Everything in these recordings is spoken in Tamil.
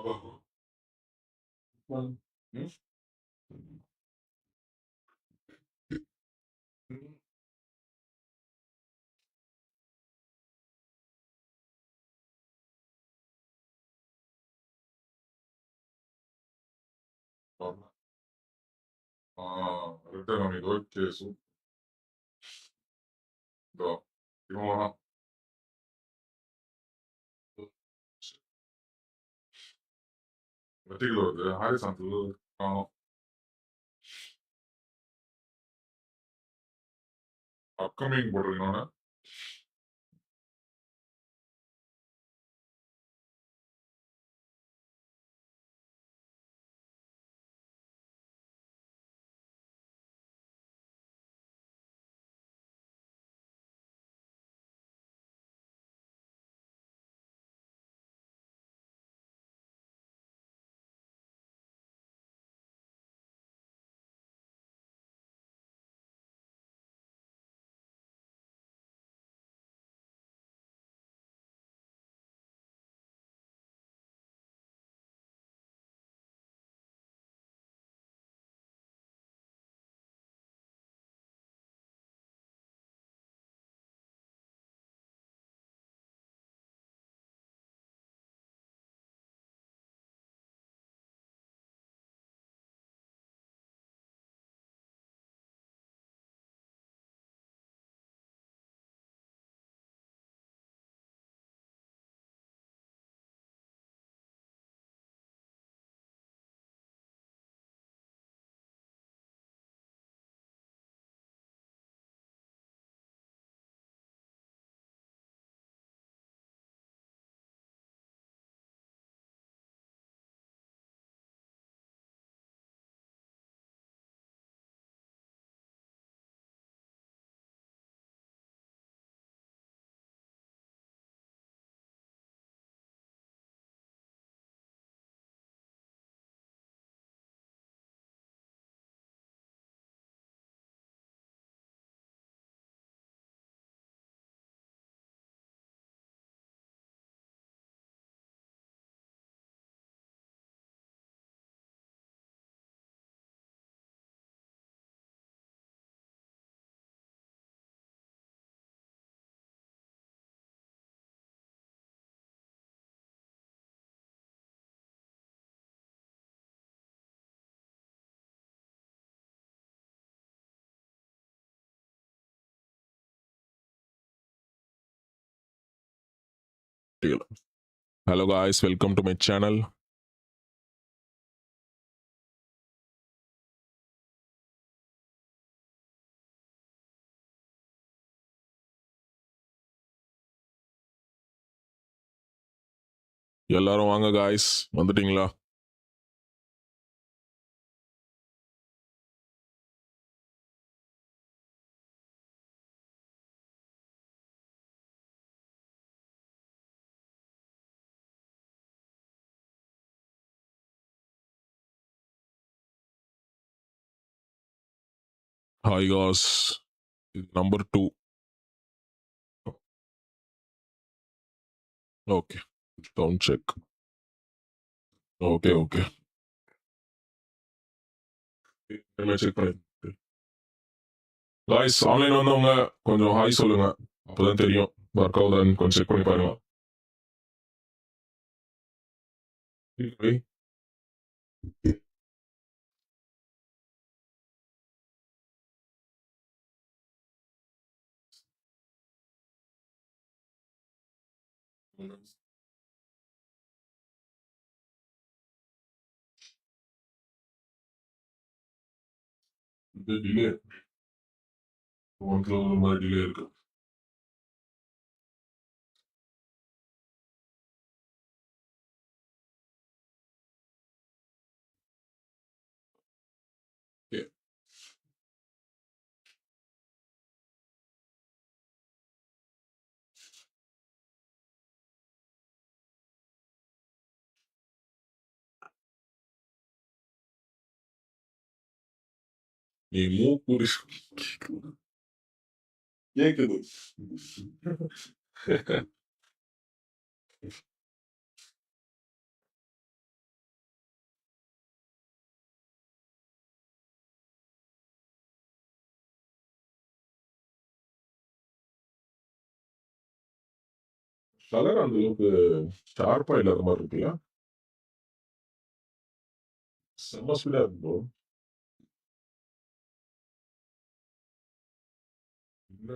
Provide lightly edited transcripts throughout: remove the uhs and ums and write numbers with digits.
ம். ஆமா. ஆ ரிட்டர்ன் ஆனது. ஓகே. இதோ இவன் வரான். வெற்றிகள் வருது. ஹாரிசான்டல் காணோம். அப்கமிங் போட்டிருக்கேன் நானு. Hello guys, welcome to my channel. எல்லாரும் வாங்க guys, வந்துட்டீங்களா? Hi guys, number 2. Okay, sound check. Okay. Check பண்ணி guys, ஆன்லைன் வந்தவங்க கொஞ்சம் ஹாய் சொல்லுங்க, அப்பதான் தெரியும் ஒர்க் ஆகுதான்னு கொஞ்சம் செக் பண்ணி பாருங்க. டிலே ஒன்ல ஒரு மாதிரி டிலே இருக்கு. Okay. நீ மூக்குடி கேக்குது. கலர் அந்த அளவுக்கு ஷார்ப்பா இல்லாத மாரி இருக்குல்ல? செம்ம ஸ்பீடா இருக்கு ப்ரோ. இல்ல.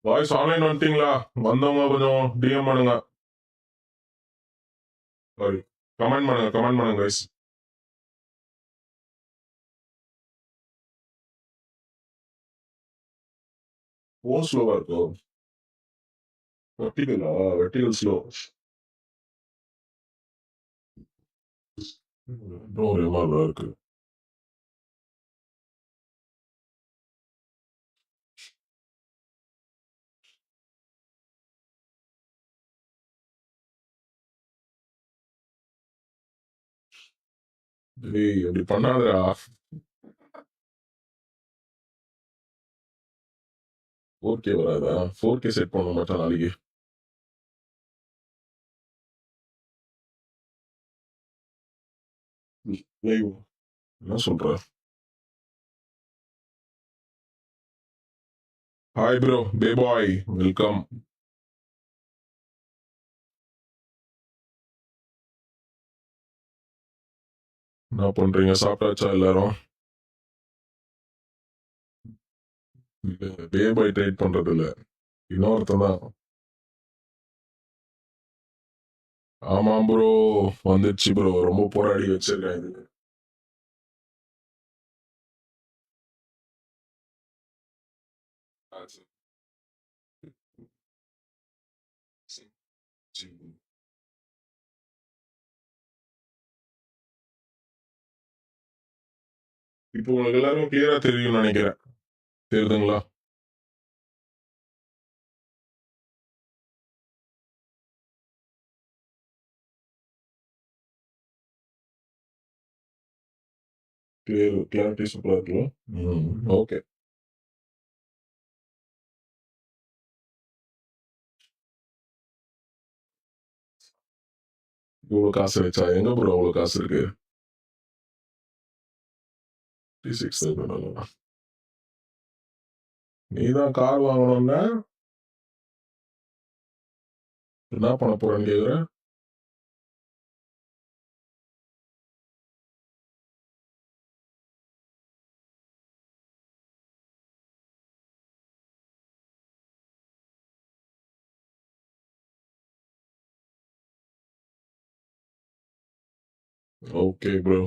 பாய்ஸ் ஆன்லைன் வந்துட்டீங்களா? வந்தவங்க கொஞ்சம் டிஎம் பண்ணுங்க. சாரி. கமெண்ட் பண்ணுங்க கைஸ். ஃபோன் ஸ்லோவா இருக்கோ? Vertical slow. ப்ரோ ஒரே மாரி தான் இருக்கு. டேய் அப்படி பண்ணாதடா. 4K வராதா? 4K செட் பண்ண மச்சான் நாளைக்கு. லைவ் என்ன சொல்ற? ஹாய் ப்ரோ, பே பாய் வெல்கம். என்ன பண்றீங்க? சாப்பிட்டாச்சா எல்லாரும்? இல்ல பே பாய் ட்ரேட் பண்றது இல்ல. இன்னொருத்தன் தான். ஆமா ப்ரோ, வந்துருச்சு ப்ரோ. ரொம்ப போராடி வச்சிருக்கேன் இது. இப்போ உங்களுக்கு எல்லாரும் கிளியரா தெரியும்னு நினைக்கிறேன். தெரியுதுங்களா? கிளாரிட்டி சூப்பரா இருக்குல்ல? ஓகே. இவ்வளவு காசு வச்சா எங்க ப்ரோ அவ்வளவு காசு இருக்கு? 36,000 நீதான் கார் வாங்கணும்னா என்ன பண்ண போறேன்னு கேக்குற? Okay bro.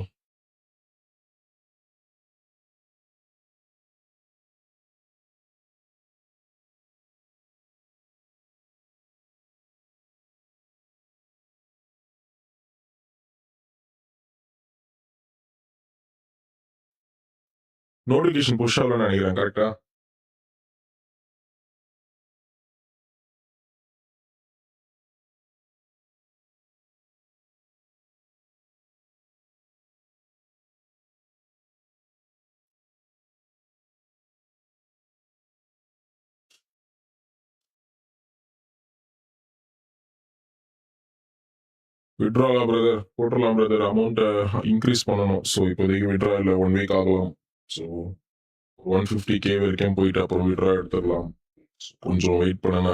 நோட்டிபிகேஷன் புஷ் ஆகலன்னு நினைக்கிறேன் கரெக்டா? விட்ராலா பிரதர்? போட்டுடலாம் பிரதர். அமௌண்ட்டை இன்க்ரீஸ் பண்ணணும். ஸோ இப்போதைக்கு விட்ரா இல்லை, 1 வீக் ஆகலாம். ஸோ 150K வரைக்கும் போயிட்டு அப்புறம் விட்ரா எடுத்துடலாம். கொஞ்சம் வெயிட் பண்ணுங்க.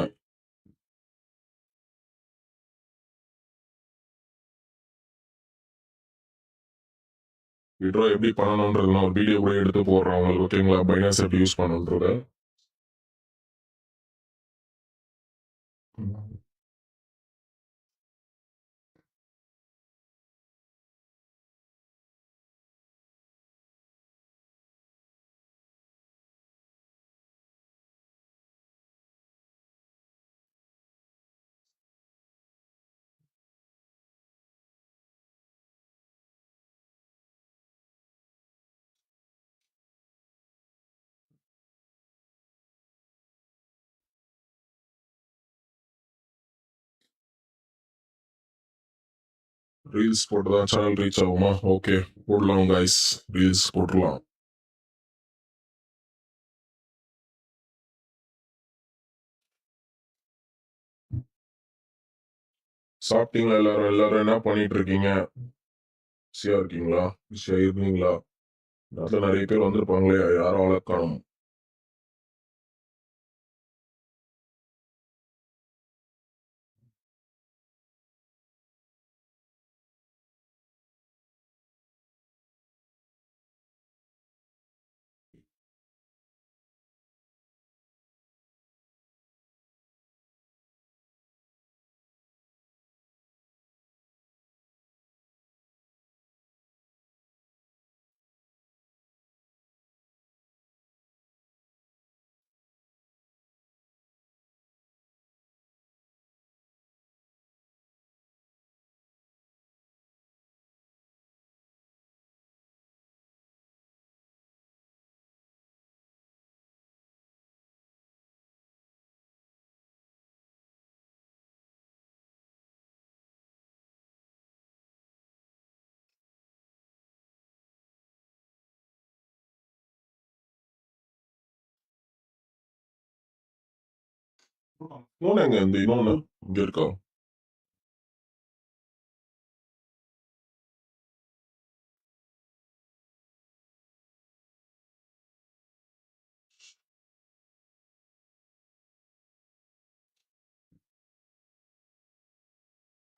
விட்ரா எப்படி பண்ணணுன்றது நான் ஒரு வீடியோ கூட எடுத்து போடுறேன் உங்களுக்கு, ஓகேங்களா? பைனான்ஸ் எப்படி யூஸ் பண்ணணுன்றத. ரீல்ஸ் போட்டு தான் சேனல் ரீச் ஆகுமா? ஓகே, போடலாம் கைஸ், ரீல்ஸ் போட்டுடலாம். சாப்பிட்டீங்களா எல்லாரும்? எல்லாரும் என்ன பண்ணிட்டு இருக்கீங்க? பிஸியா இருக்கீங்களா? பிஸியா இருந்தீங்களா? நாட்டில் நிறைய பேர் வந்திருப்பாங்களே, யாரும் ஆளை காணும். இன்னொன்னு எங்க இந்த இன்னொன்னு இங்க இருக்கா?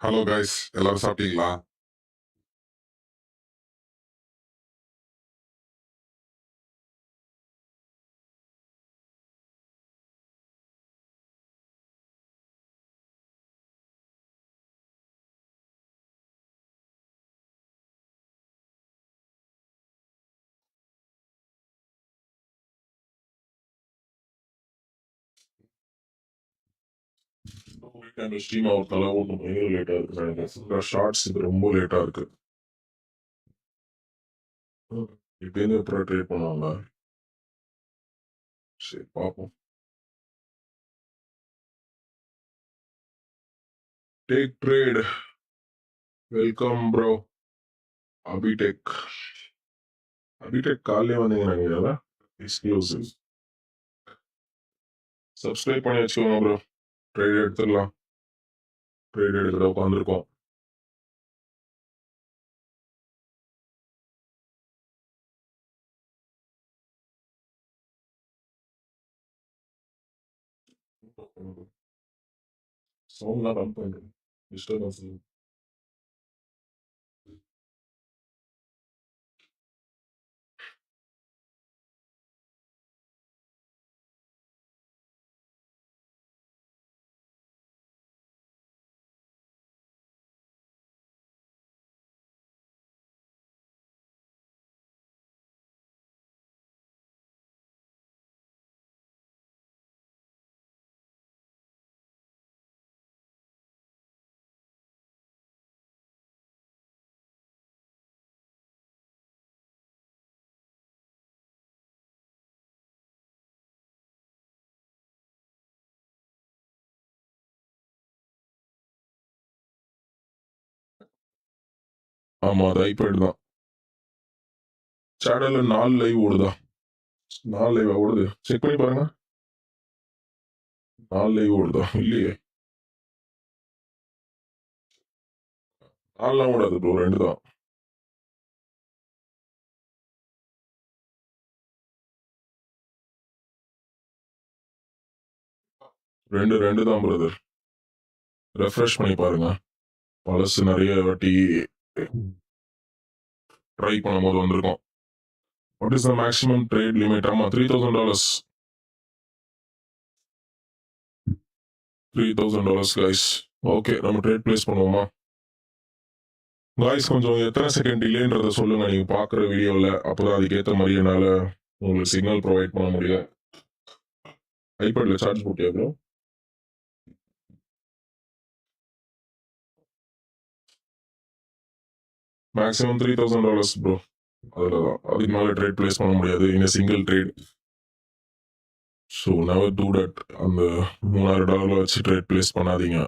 ஹலோ கைஸ், எல்லாரும் சாப்பிட்டீங்களா? வீக்கெண்ட் ஸ்ட்ரீம் ஆகிறதுனால ஒன்றும் பயங்கர லேட்டாக இருக்கு நினைக்கிறேன். ஷார்ட்ஸ் இது ரொம்ப லேட்டாக இருக்கு. இப்போருந்து எப்போ ட்ரேட் பண்ணுவாங்க? சரி பார்ப்போம். Take trade. Welcome bro. அபிடெக் காலையே வந்தீங்க நினைக்கிறேன். எக்ஸ்க்ளூசிவ். சப்ஸ்கிரைப் பண்ணி வச்சுக்கோங்க ப்ரோ. ட்ரேட் எடுத்துடலாம். ட்ரேட் எடுத்துட உட்காந்துருக்கோம். சவுண்ட்லாம் கம் பண்ணுறேன். டிஸ்டர்பன்ஸ். ஆமா, அது ஐபேட் தான். சேனல்ல 4 லைவ் ஓடுதா? 4 லைவ் ஓடுது. செக் பண்ணி பாருங்க. 4 லைவ் ஓடுதா? இல்லையே. 4லாம் ஓடாது ப்ரோ, 2 தான். 2 தான் பிரதர். ரெஃப்ரெஷ் பண்ணி பாருங்க. பழசு நிறைய வாட்டி ட்ரை பண்ணும்போது வந்திருக்கும். What is the maximum trade limit? ஆமா, $3,000. $3,000 கைஸ். ஓகே, நம்ம ட்ரேட் பிளேஸ் பண்ணுவோமா? காய்ஸ் கொஞ்சம் எத்தனை செகண்ட் டிலேன்றத சொல்லுங்க நீங்க பார்க்குற வீடியோவில். அப்போதான் அதுக்கேற்ற மாதிரி என்னால் உங்களுக்கு சிக்னல் ப்ரொவைட் பண்ண முடியும். ஐபேடில் சார்ஜ் போட்டியா ப்ரோ? Maximum $3,000 bro. அதில் தான், அதுக்கு மேலே ட்ரேட் பிளேஸ் பண்ண முடியாது இன் single trade. So never do that. அந்த $3,000 வச்சு ட்ரேட் பிளேஸ் பண்ணாதீங்க.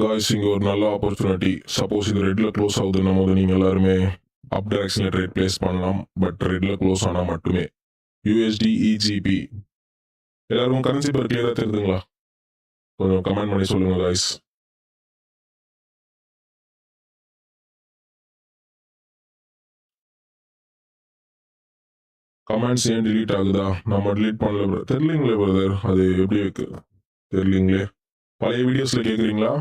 காய்ஸ், இங்கே ஒரு நல்ல ஆப்பர்ச்சுனிட்டி. சப்போஸ் இது ரெட்டில் க்ளோஸ் ஆகுதுன்னும் போது நீங்கள் எல்லாருமே அப் டைரக்ஷனில் ட்ரேட் பிளேஸ் பண்ணலாம். பட் ரெட்டில் க்ளோஸ் ஆனால் மட்டுமே. USD EGP எல்லாருக்கும் கரன்சி பேர் கிளியரா தெரியுதுங்களா? கொஞ்சம் கமெண்ட் பண்ணி சொல்லுங்க guys. கமெண்ட்ஸ் ஏன் delete ஆகுதா? நம்ம delete பண்ணல bro. தெரியலீங்களே பிரதர், அது எப்படி இருக்கு தெரியலீங்களே. பழைய வீடியோஸ்ல கேக்குறீங்களா?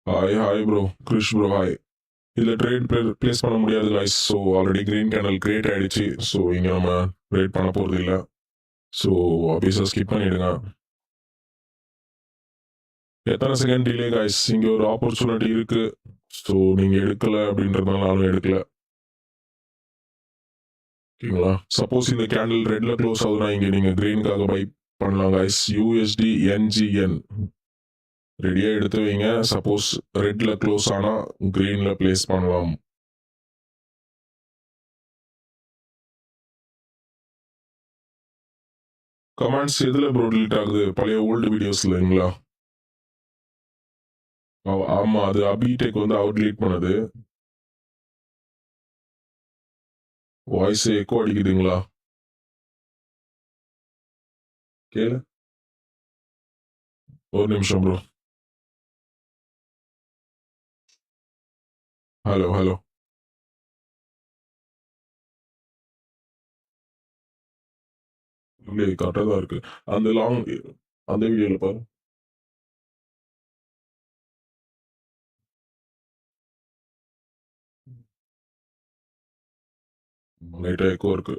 Hi bro, Krish bro hi. இதுல ட்ரேட் பிளேஸ் பண்ண முடியாது guys. So already green candle create ஆயிடுச்சு. ஸோ இங்க நம்ம ட்ரேட் பண்ண போறது இல்லை. ஸோ ஆப்வியஸாக ஸ்கிப் பண்ணிடுங்க. எத்தனை செகண்ட் டிலே guys? இங்க ஒரு ஆப்பர்ச்சுனிட்டி இருக்கு. ஸோ நீங்க எடுக்கல அப்படின்றதுனால நானும் எடுக்கல. ஓகேங்களா? சப்போஸ் இந்த கேண்டில் ரெட்ல க்ளோஸ் ஆகுதுன்னா இங்க நீங்க கிரீனுக்காக பை பண்ணலாம் guys. USD NGN ரெடியா எடுத்து வைங்க. சப்போஸ் ரெட்ல க்ளோஸ் ஆனா கிரீன்ல பிளேஸ் பண்ணலாம். கமெண்ட்ஸ் எதுல ப்ரோ delete ஆகுது? பழைய ஓல்டு வீடியோஸ்ல இல்லைங்களா? ஆமா, அது அபிடெக் வந்து அவுட் delete பண்ணது. வாய்ஸ் எக்கோ அடிக்குதுங்களா? கேளு. ஒரு நிமிஷம் ப்ரோ. Hello hello. இல்லை கரெக்டாக தான் இருக்கு. அந்த லாங் அந்த வீடியோல பாரு. லைட்டா எக்கோ இருக்கு.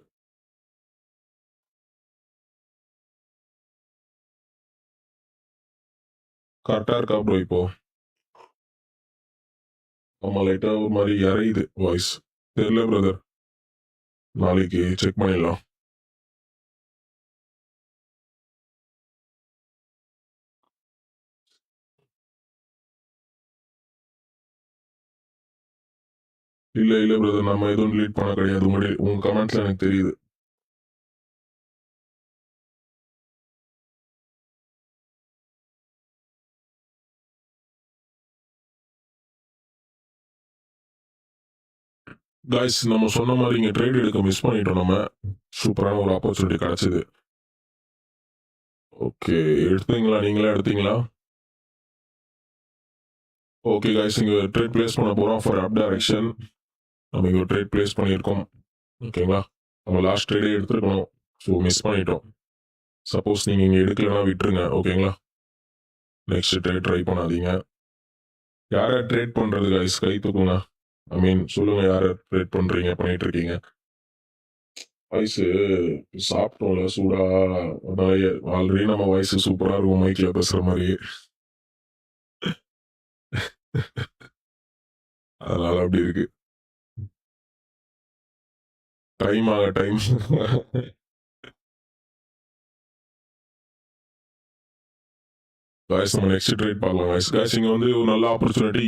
கரெக்டா இருக்கா ப்ரோ இப்போ? ஆமா, லைட்டா ஒரு மாதிரி இறையுது வாய்ஸ். தெரியல பிரதர், நாளைக்கு செக் பண்ணிடலாம். இல்ல பிரதர், நம்ம எதுவும் delete பண்ண கிடையாது. உங்க கமெண்ட்ஸ்ல எனக்கு தெரியுது. காய்ஸ், நம்ம சொன்ன மாதிரி இங்க ட்ரேட் எடுக்க மிஸ் பண்ணிட்டோம். நம்ம சூப்பரான ஒரு ஆப்பர்ச்சுனிட்டி கிடைச்சது. ஓகே, எடுத்தீங்களா? நீங்களே எடுத்தீங்களா? ஓகே காய்ஸ், இங்க ட்ரேட் பிளேஸ் பண்ண போறோம் ஃபார் அப் டைரக்ஷன். நம்ம இங்க ட்ரேட் பிளேஸ் பண்ணியிருக்கோம். ஓகேங்களா? நம்ம லாஸ்ட் ட்ரேடே எடுத்துருக்கணும். ஸோ மிஸ் பண்ணிட்டோம். சப்போஸ் நீங்க இங்க எடுக்கலன்னா விட்டுருங்க. ஓகேங்களா? நெக்ஸ்ட் ட்ரேட் ட்ரை பண்ணாதீங்க. யார ட்ரேட் பண்றது காய்ஸ்? கை தூக்குங்க. ஐ மீன் சொல்லுங்க, யார ட்ரேட் பண்றீங்க, பண்ணிட்டு இருக்கீங்க? வாய்ஸ் சாப்பிட்டோம்ல சூடா, ஆல்ரெடி நம்ம வாய்ஸ் சூப்பரா இருக்கும் மைக்ல பேசுற மாதிரி. அதனால அப்படி இருக்கு. டைம் ஆக டைம். காய்ஸ், நம்ம நெக்ஸ்ட் ட்ரேட் பார்க்கலாம் காய்ஸ். காய்ஸ், இங்க வந்து ஒரு நல்ல ஆப்பர்ச்சுனிட்டி.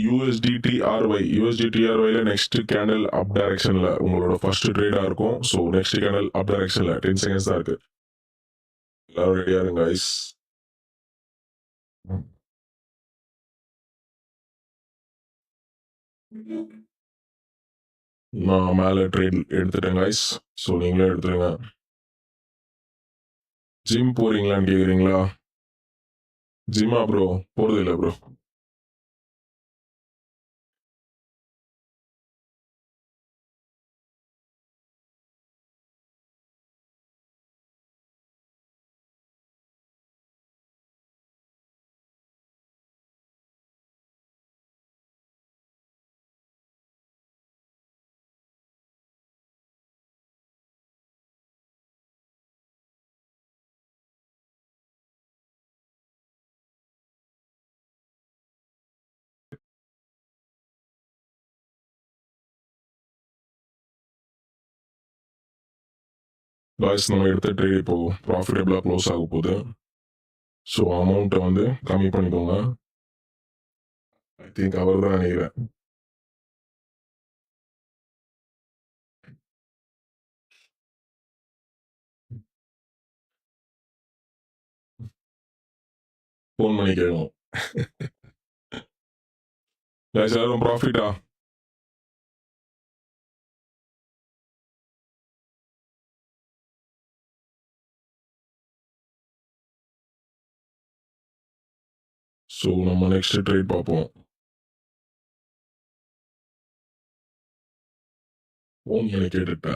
USDTRY நெக்ஸ்ட் கேண்டல் அப் டைரக்ஷன்ல உங்களோட ஃபர்ஸ்ட் ட்ரேடா இருக்கும். ஸோ நெக்ஸ்ட் கேண்டல் அப் டைரக்ஷன்ல 10 செகண்ட்ஸ் தான் இருக்கு. எல்லாரும் ரெடியா இருங்க காய்ஸ். நான் மேல ட்ரேட் எடுத்துட்டேன் காய்ஸ். ஸோ நீங்களே எடுத்துருங்க. ஜிம் போறீங்களான்னு கேக்குறீங்களா? ஜிம்மா ப்ரோ? போறது இல்லை ப்ரோ. காய்ஸ், நம்ம எடுத்த ட்ரேட் இப்போ ப்ராஃபிட்டபிளா க்ளோஸ் ஆக போகுது. ஸோ அமௌண்ட்டை வந்து கம்மி பண்ணிக்கோங்க. ஐ திங்க் அவர் தான் நினைக்கிறேன். ஃபோன் பண்ணி கேட்கணும். காய்ஸ், யாரும் ப்ராஃபிட்டா? ஸோ நம்ம நெக்ஸ்ட் ட்ரேட் பார்ப்போம். ஃபோன் பண்ணி கேட்டுட்டா?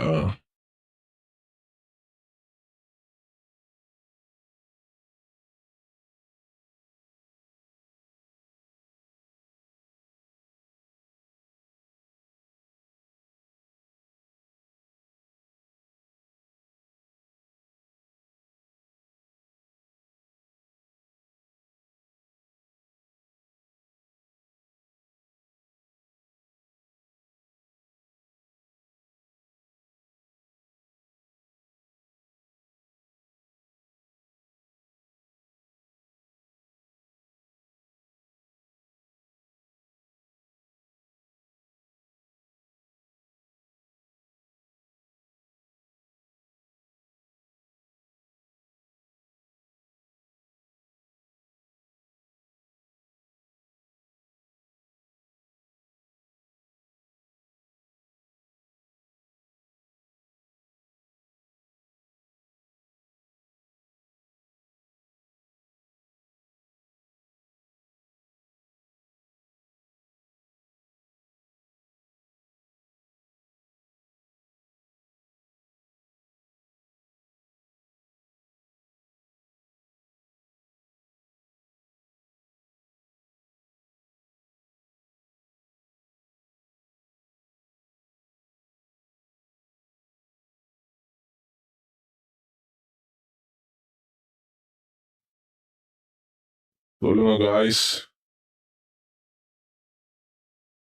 சொல்லுங்க காய்ஸ்.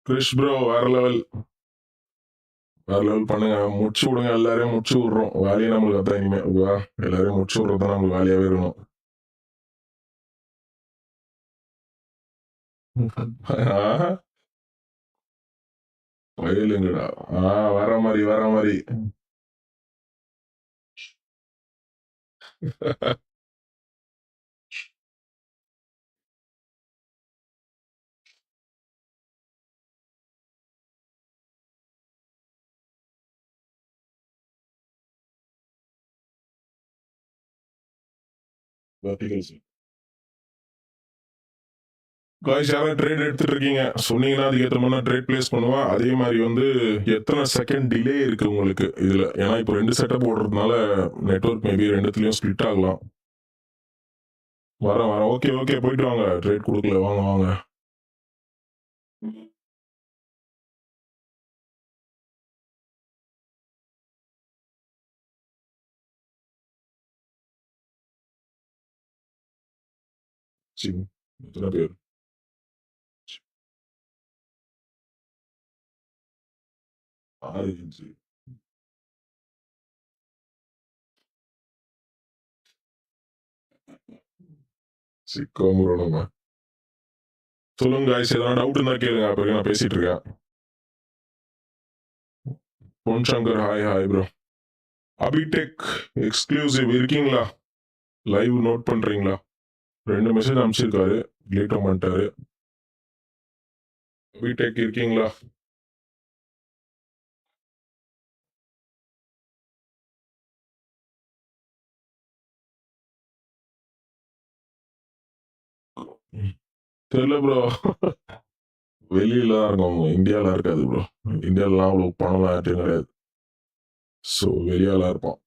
கிறிஷ் ப்ரோ வேற லெவல். வேற லெவல் பண்ணுங்க. முடிச்சு விடுங்க, எல்லாரையும் முடிச்சு விடுறோம். வேலையை நம்மளுக்கு அதான் இனிமே. ஓகேவா? எல்லாரையும் முடிச்சு விடுறது தான் நம்மளுக்கு வேலையாவே இருக்கணும். வயலுங்கடா. வர மாதிரி வர மாதிரி. வெர்டிகல்ஸ். காய்ஸ் யாராவது ட்ரேட் எடுத்துட்டு இருக்கீங்க சொன்னீங்கன்னா அதுக்கு ஏற்ற மாதிரி ட்ரேட் பிளேஸ் பண்ணுவேன். அதே மாதிரி வந்து எத்தனை செகண்ட் டிலே இருக்கு உங்களுக்கு இதுல? ஏன்னா இப்போ 2 செட்டப் ஓடுறதுனால நெட்வொர்க் மேபி ரெண்டுத்துலயும் ஸ்பிளிட் ஆகலாம். வரேன். ஓகே ஓகே, போயிட்டு வாங்க. ட்ரேட் கொடுக்கல, வாங்க வாங்க. சரி, எத்தனை பேர்? ஆறு இன்ச்சு. சிக்காம. சொல்லுங்க காய்ஸ், எதனா டவுட் இருந்தா கேளுங்க. அப்ப நான் பேசிட்டு இருக்கேன். Pon Shankar hi hi bro. அபிடெக் எக்ஸ்க்ளூசிவ் இருக்கீங்களா? லைவ் நோட் பண்றீங்களா? 2 மெசேஜ் அனுப்பிச்சிருக்காரு, லேட்டும் பண்ணிட்டாரு. அபிடெக் இருக்கீங்களா? தெரியல ப்ரோ. வெளியில தான் இருக்கோம், இந்தியாவில் இருக்காது ப்ரோ. இந்தியாவிலாம் அவ்வளோ பணம்லாம் யார்ட்டையும் கிடையாது. ஸோ வெளியால இருப்போம்.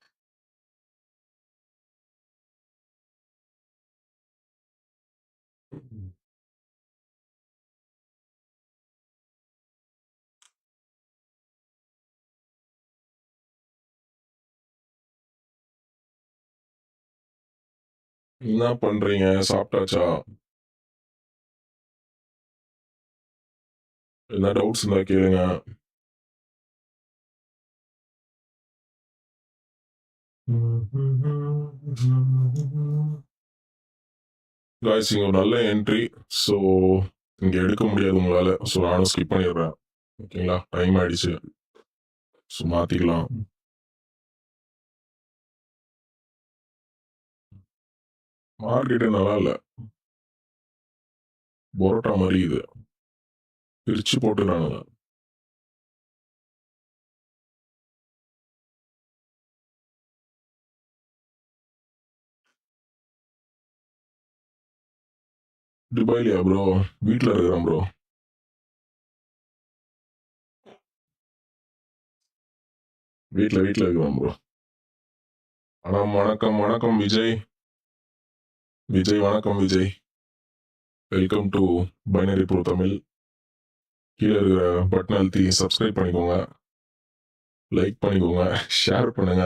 என்ன பண்றீங்க? சாப்பிட்டாச்சா? என்ன டவுட்ஸ் இருந்தா கேளுங்க. காய்ஸ் இங்க ஒரு நல்ல என்ட்ரி. ஸோ இங்க எடுக்க முடியாது உங்களால. ஸோ நானும் ஸ்கிப் பண்ணிடுறேன். ஓகேங்களா? டைம் ஆயிடுச்சு. ஸோ மாத்திக்கலாம். மார்க்கெட்டே நல்லா இல்ல. பரோட்டா மாதிரி இது. பிரிச்சு போட்டுறானுங்க. துபாய்லயா ப்ரோ? வீட்ல இருக்கிறேன் ப்ரோ. வீட்ல இருக்கிறேன் ப்ரோ. வணக்கம் விஜய். வணக்கம் Vijay. Welcome to binary bro Tamil. கீழ இருக்கிற பட்டன் அழுத்தி சப்ஸ்கிரைப் பண்ணிக்கோங்க. லைக் பண்ணிக்கோங்க. ஷேர் பண்ணுங்க.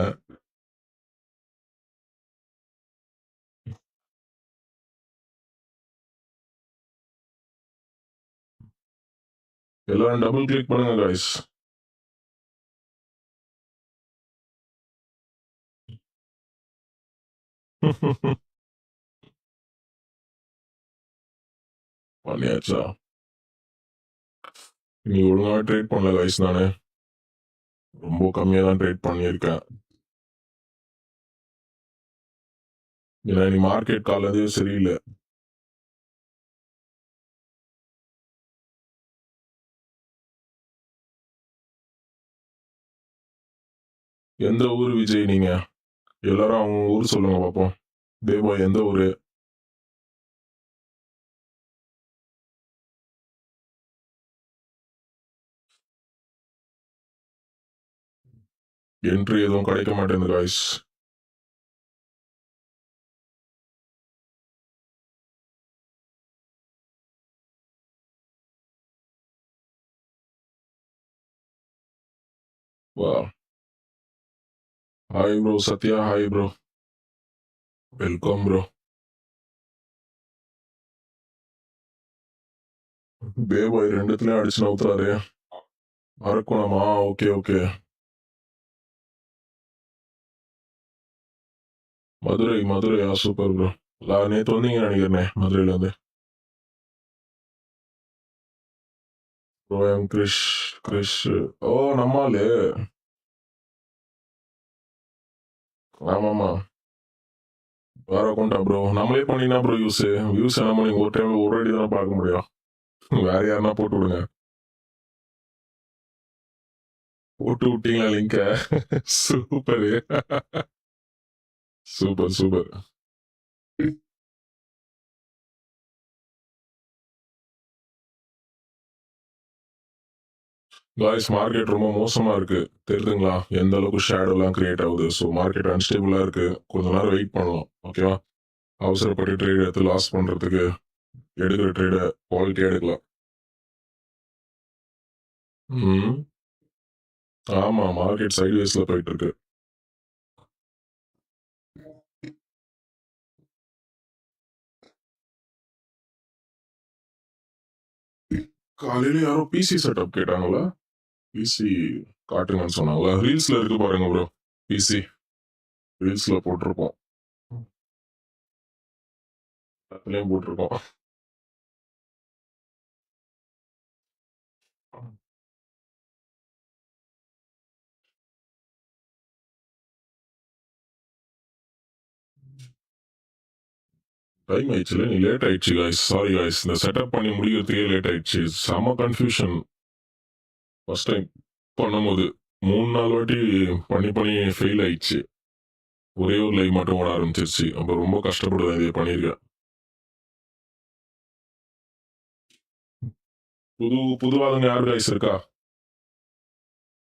எல்லாரும் டபுள் கிளிக் பண்ணுங்க காய்ஸ். பண்ணியாச்சா? நீ ஒழுங்காவே ட்ரேட் பண்ணல காய்ஸ். நானு ரொம்ப கம்மியா தான் ட்ரேட் பண்ணியிருக்கேன். ஏன்னா நீ மார்க்கெட் காலதே சரியில்லை. எந்த ஊர் விஜய் நீங்க? எல்லாரும் அவங்க ஊர் சொல்லுங்க பாப்போம். தேவா எந்த ஊரு? என்ட்ரி எதுவும் கிடைக்க மாட்டேங்குது காய்ஸ். வா. Hi bro Sathya. Hi bro. Welcome bro. தேவாய் ரெண்டுத்துலயும் அடிச்சு நவுத்துறாரு. அரக்கோணமா? Okay okay. மதுரையா? Super bro. நேத்து வந்தீங்க நினைக்கிறேனே மதுரையில இருந்து. Bro M Krish. ஓ நம்மாலு. ஆமாமா. வேற அக்கௌண்டா ப்ரோ? நம்மளே பண்ணினா ப்ரோ வியூஸ் நம்ம நீங்க ஒரு டைம் ஒரு அடி தானே பார்க்க முடியும். வேற யாருன்னா போட்டு விடுங்க. போட்டு விட்டீங்களா லிங்க? சூப்பர். சூப்பர். காய்ஸ் மார்க்கெட் ரொம்ப மோசமா இருக்கு. தெரியுதுங்களா? எந்த அளவுக்கு ஷேடோலாம் கிரியேட் ஆகுது. ஸோ மார்க்கெட் அன்ஸ்டேபிளா இருக்கு. கொஞ்ச நேரம் வெயிட் பண்ணலாம். ஓகேவா? அவசரப்பட்டு ட்ரேட் எடுத்து லாஸ் பண்றதுக்கு எடுக்கிற ட்ரேட குவாலிட்டியா எடுக்கலாம். ஆமா மார்க்கெட் சைட்வேஸ்ல போயிட்டு இருக்கு. காலையில யாரோ பிசி செட்டப் கேட்டாங்களா? பிசி காட்டுங்கன்னு சொன்னாங்களா? ரீல்ஸ்ல இருக்கு பாருங்க ப்ரோ. பிசி ரீல்ஸ்ல போட்டிருக்கோம். அதுலயும் போட்டிருக்கோம். டைம் ஆயிடுச்சுல. நீ லேட் ஆயிடுச்சு காய்ஸ். Sorry guys. இந்த செட்டப் பண்ணி முடிக்கிறதுக்கே லேட் ஆயிடுச்சு. செம கன்ஃபியூஷன். ஃபர்ஸ்ட் டைம் பண்ணும்போது 3-4 வாட்டி பண்ணி ஃபெயில் ஆயிடுச்சு. ஒரே ஒரு லைவ் மட்டும் ஓட ஆரம்பிச்சிருச்சு. அப்ப ரொம்ப கஷ்டப்படுவேன் இதை பண்ணியிருக்கேன். புது ஆளுங்க யாரு காய்ஸ் இருக்கா?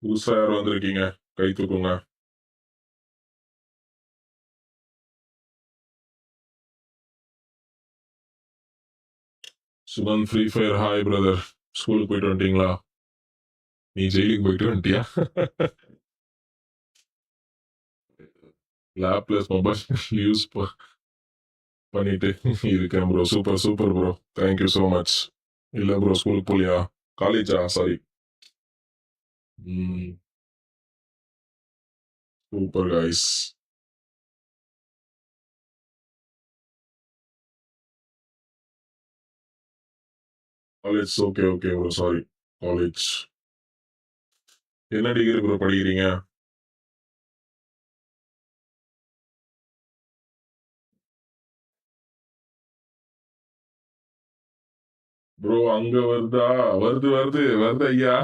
புதுசா யாரும் வந்திருக்கீங்க? கை தூக்குங்க. Sugan free fire. Hi brother. ஸ்கூலுக்கு போயிட்டு வந்துட்டீங்களா? நீ ஜெயிலுக்கு போயிட்டு வந்துட்டியா? லேப்லெஸ் மொபைல் யூஸ் பண்ணிட்டு இருக்கேன் bro. Super bro. Thank you so much. இல்ல ப்ரோ ஸ்கூலுக்கு போலியா? காலேஜா? Sorry. Super guys. College okay bro. Sorry. College என்ன டிகிரி ப்ரோ படிக்கிறீங்க? ப்ரோ அங்க வருதா? வருது ஐயா.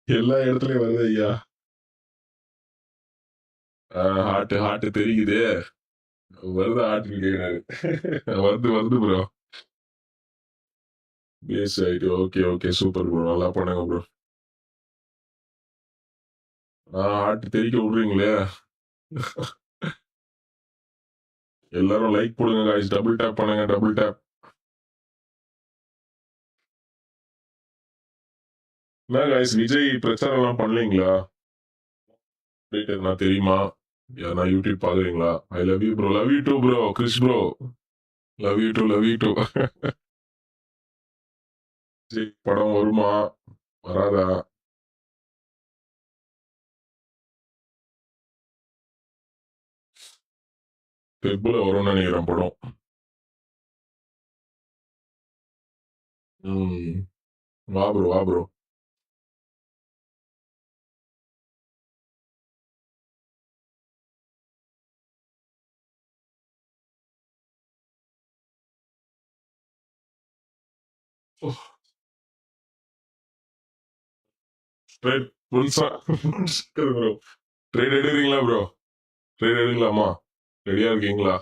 எல்லா இடத்துலயும் வருது ஐயா. ஹார்ட் தெரியுது. வருது ஹார்ட் கேக்குறாரு. வருது ப்ரோ. பேஸ் ஆயிட்டு ஓகே, ஓகே. Super bro. நல்லா பண்ணுங்க ப்ரோ. ஆட்டு தெறிக்க விடுறீங்களே! எல்லாரும் லைக் போடுங்க காய்ஸ். டபுள் டேப் பண்ணுங்க. Double tap. என்ன காய்ஸ் விஜய் பிரச்சாரம்லாம் பண்ணலீங்களா? அப்டேட் எதுனா தெரியுமா? எதனா யூடியூப் பாக்குறீங்களா? I love you bro. Love you too bro. Krish bro. Love you too, love you too. Vijay படம் வருமா? வராதா? ஃபெப்ல வரும்னு நெனைக்கிறேன் படம். ம். வா ப்ரோ, வா ப்ரோ. ட்ரேட் புதுசா ப்ரோ. ட்ரேட் எடுக்குறீங்களா ப்ரோ? ட்ரேட் எடுக்கலாமா? ரெடியா இருக்கீங்களா?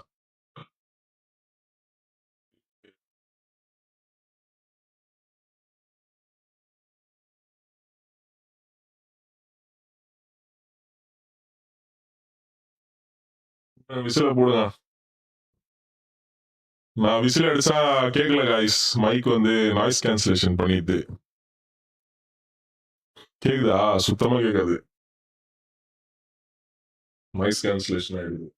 விசில போடுங்க. நான் விசில் அடிச்சா கேட்கல காய்ஸ். மைக் வந்து நாய்ஸ் கேன்சலேஷன் பண்ணிடுது. கேக்குதா? சுத்தமா கேட்காது. நாய்ஸ் கேன்சலேஷன் ஆயிடுது.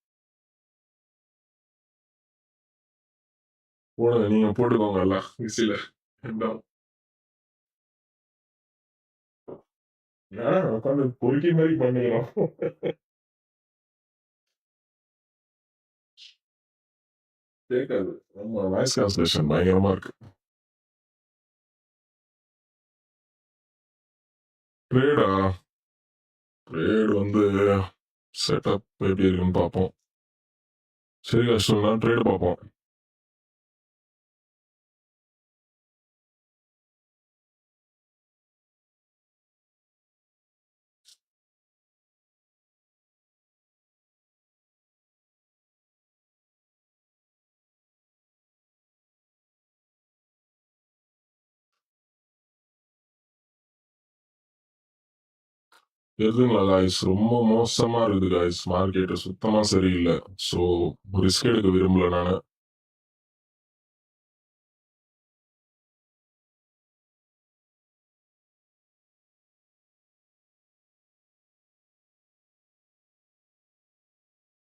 போடுங்க. நீங்க போட்டுக்கோங்க எல்லாம் விசில. உட்காந்து பொறுக்கி மாதிரி பண்ணிக்கிறோம். கேட்காது. ஆமா நாய்ஸ் கேன்சலேஷன் பயங்கரமா இருக்கு. ட்ரேடா? ட்ரேட் வந்து செட்டப் எப்படி இருக்குன்னு பார்ப்போம். சரி கஷ்டம் தான். ட்ரேட் பார்ப்போம். எதுங்களா காய்ஸ்? ரொம்ப மோசமா இருக்குது காய்ஸ். மார்க்கெட் சுத்தமா சரியில்லை. ஸோ ரிஸ்க் எடுக்க விரும்பல நானு.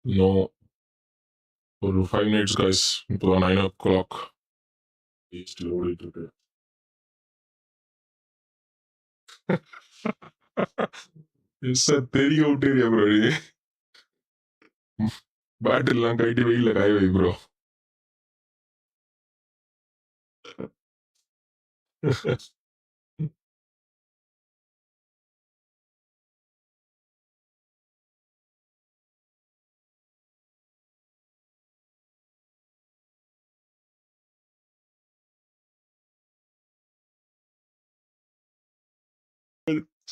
இன்னும் ஒரு 5 மினிட்ஸ் காய்ஸ். இப்போ 9 o'clock. ஈஸ்ட் ஓடிட்டு இருக்கு. தெரிய விட்டுறியா ப்ரோ? பேட்டில்லாம் கைட்டு வெயில காய வை ப்ரோ.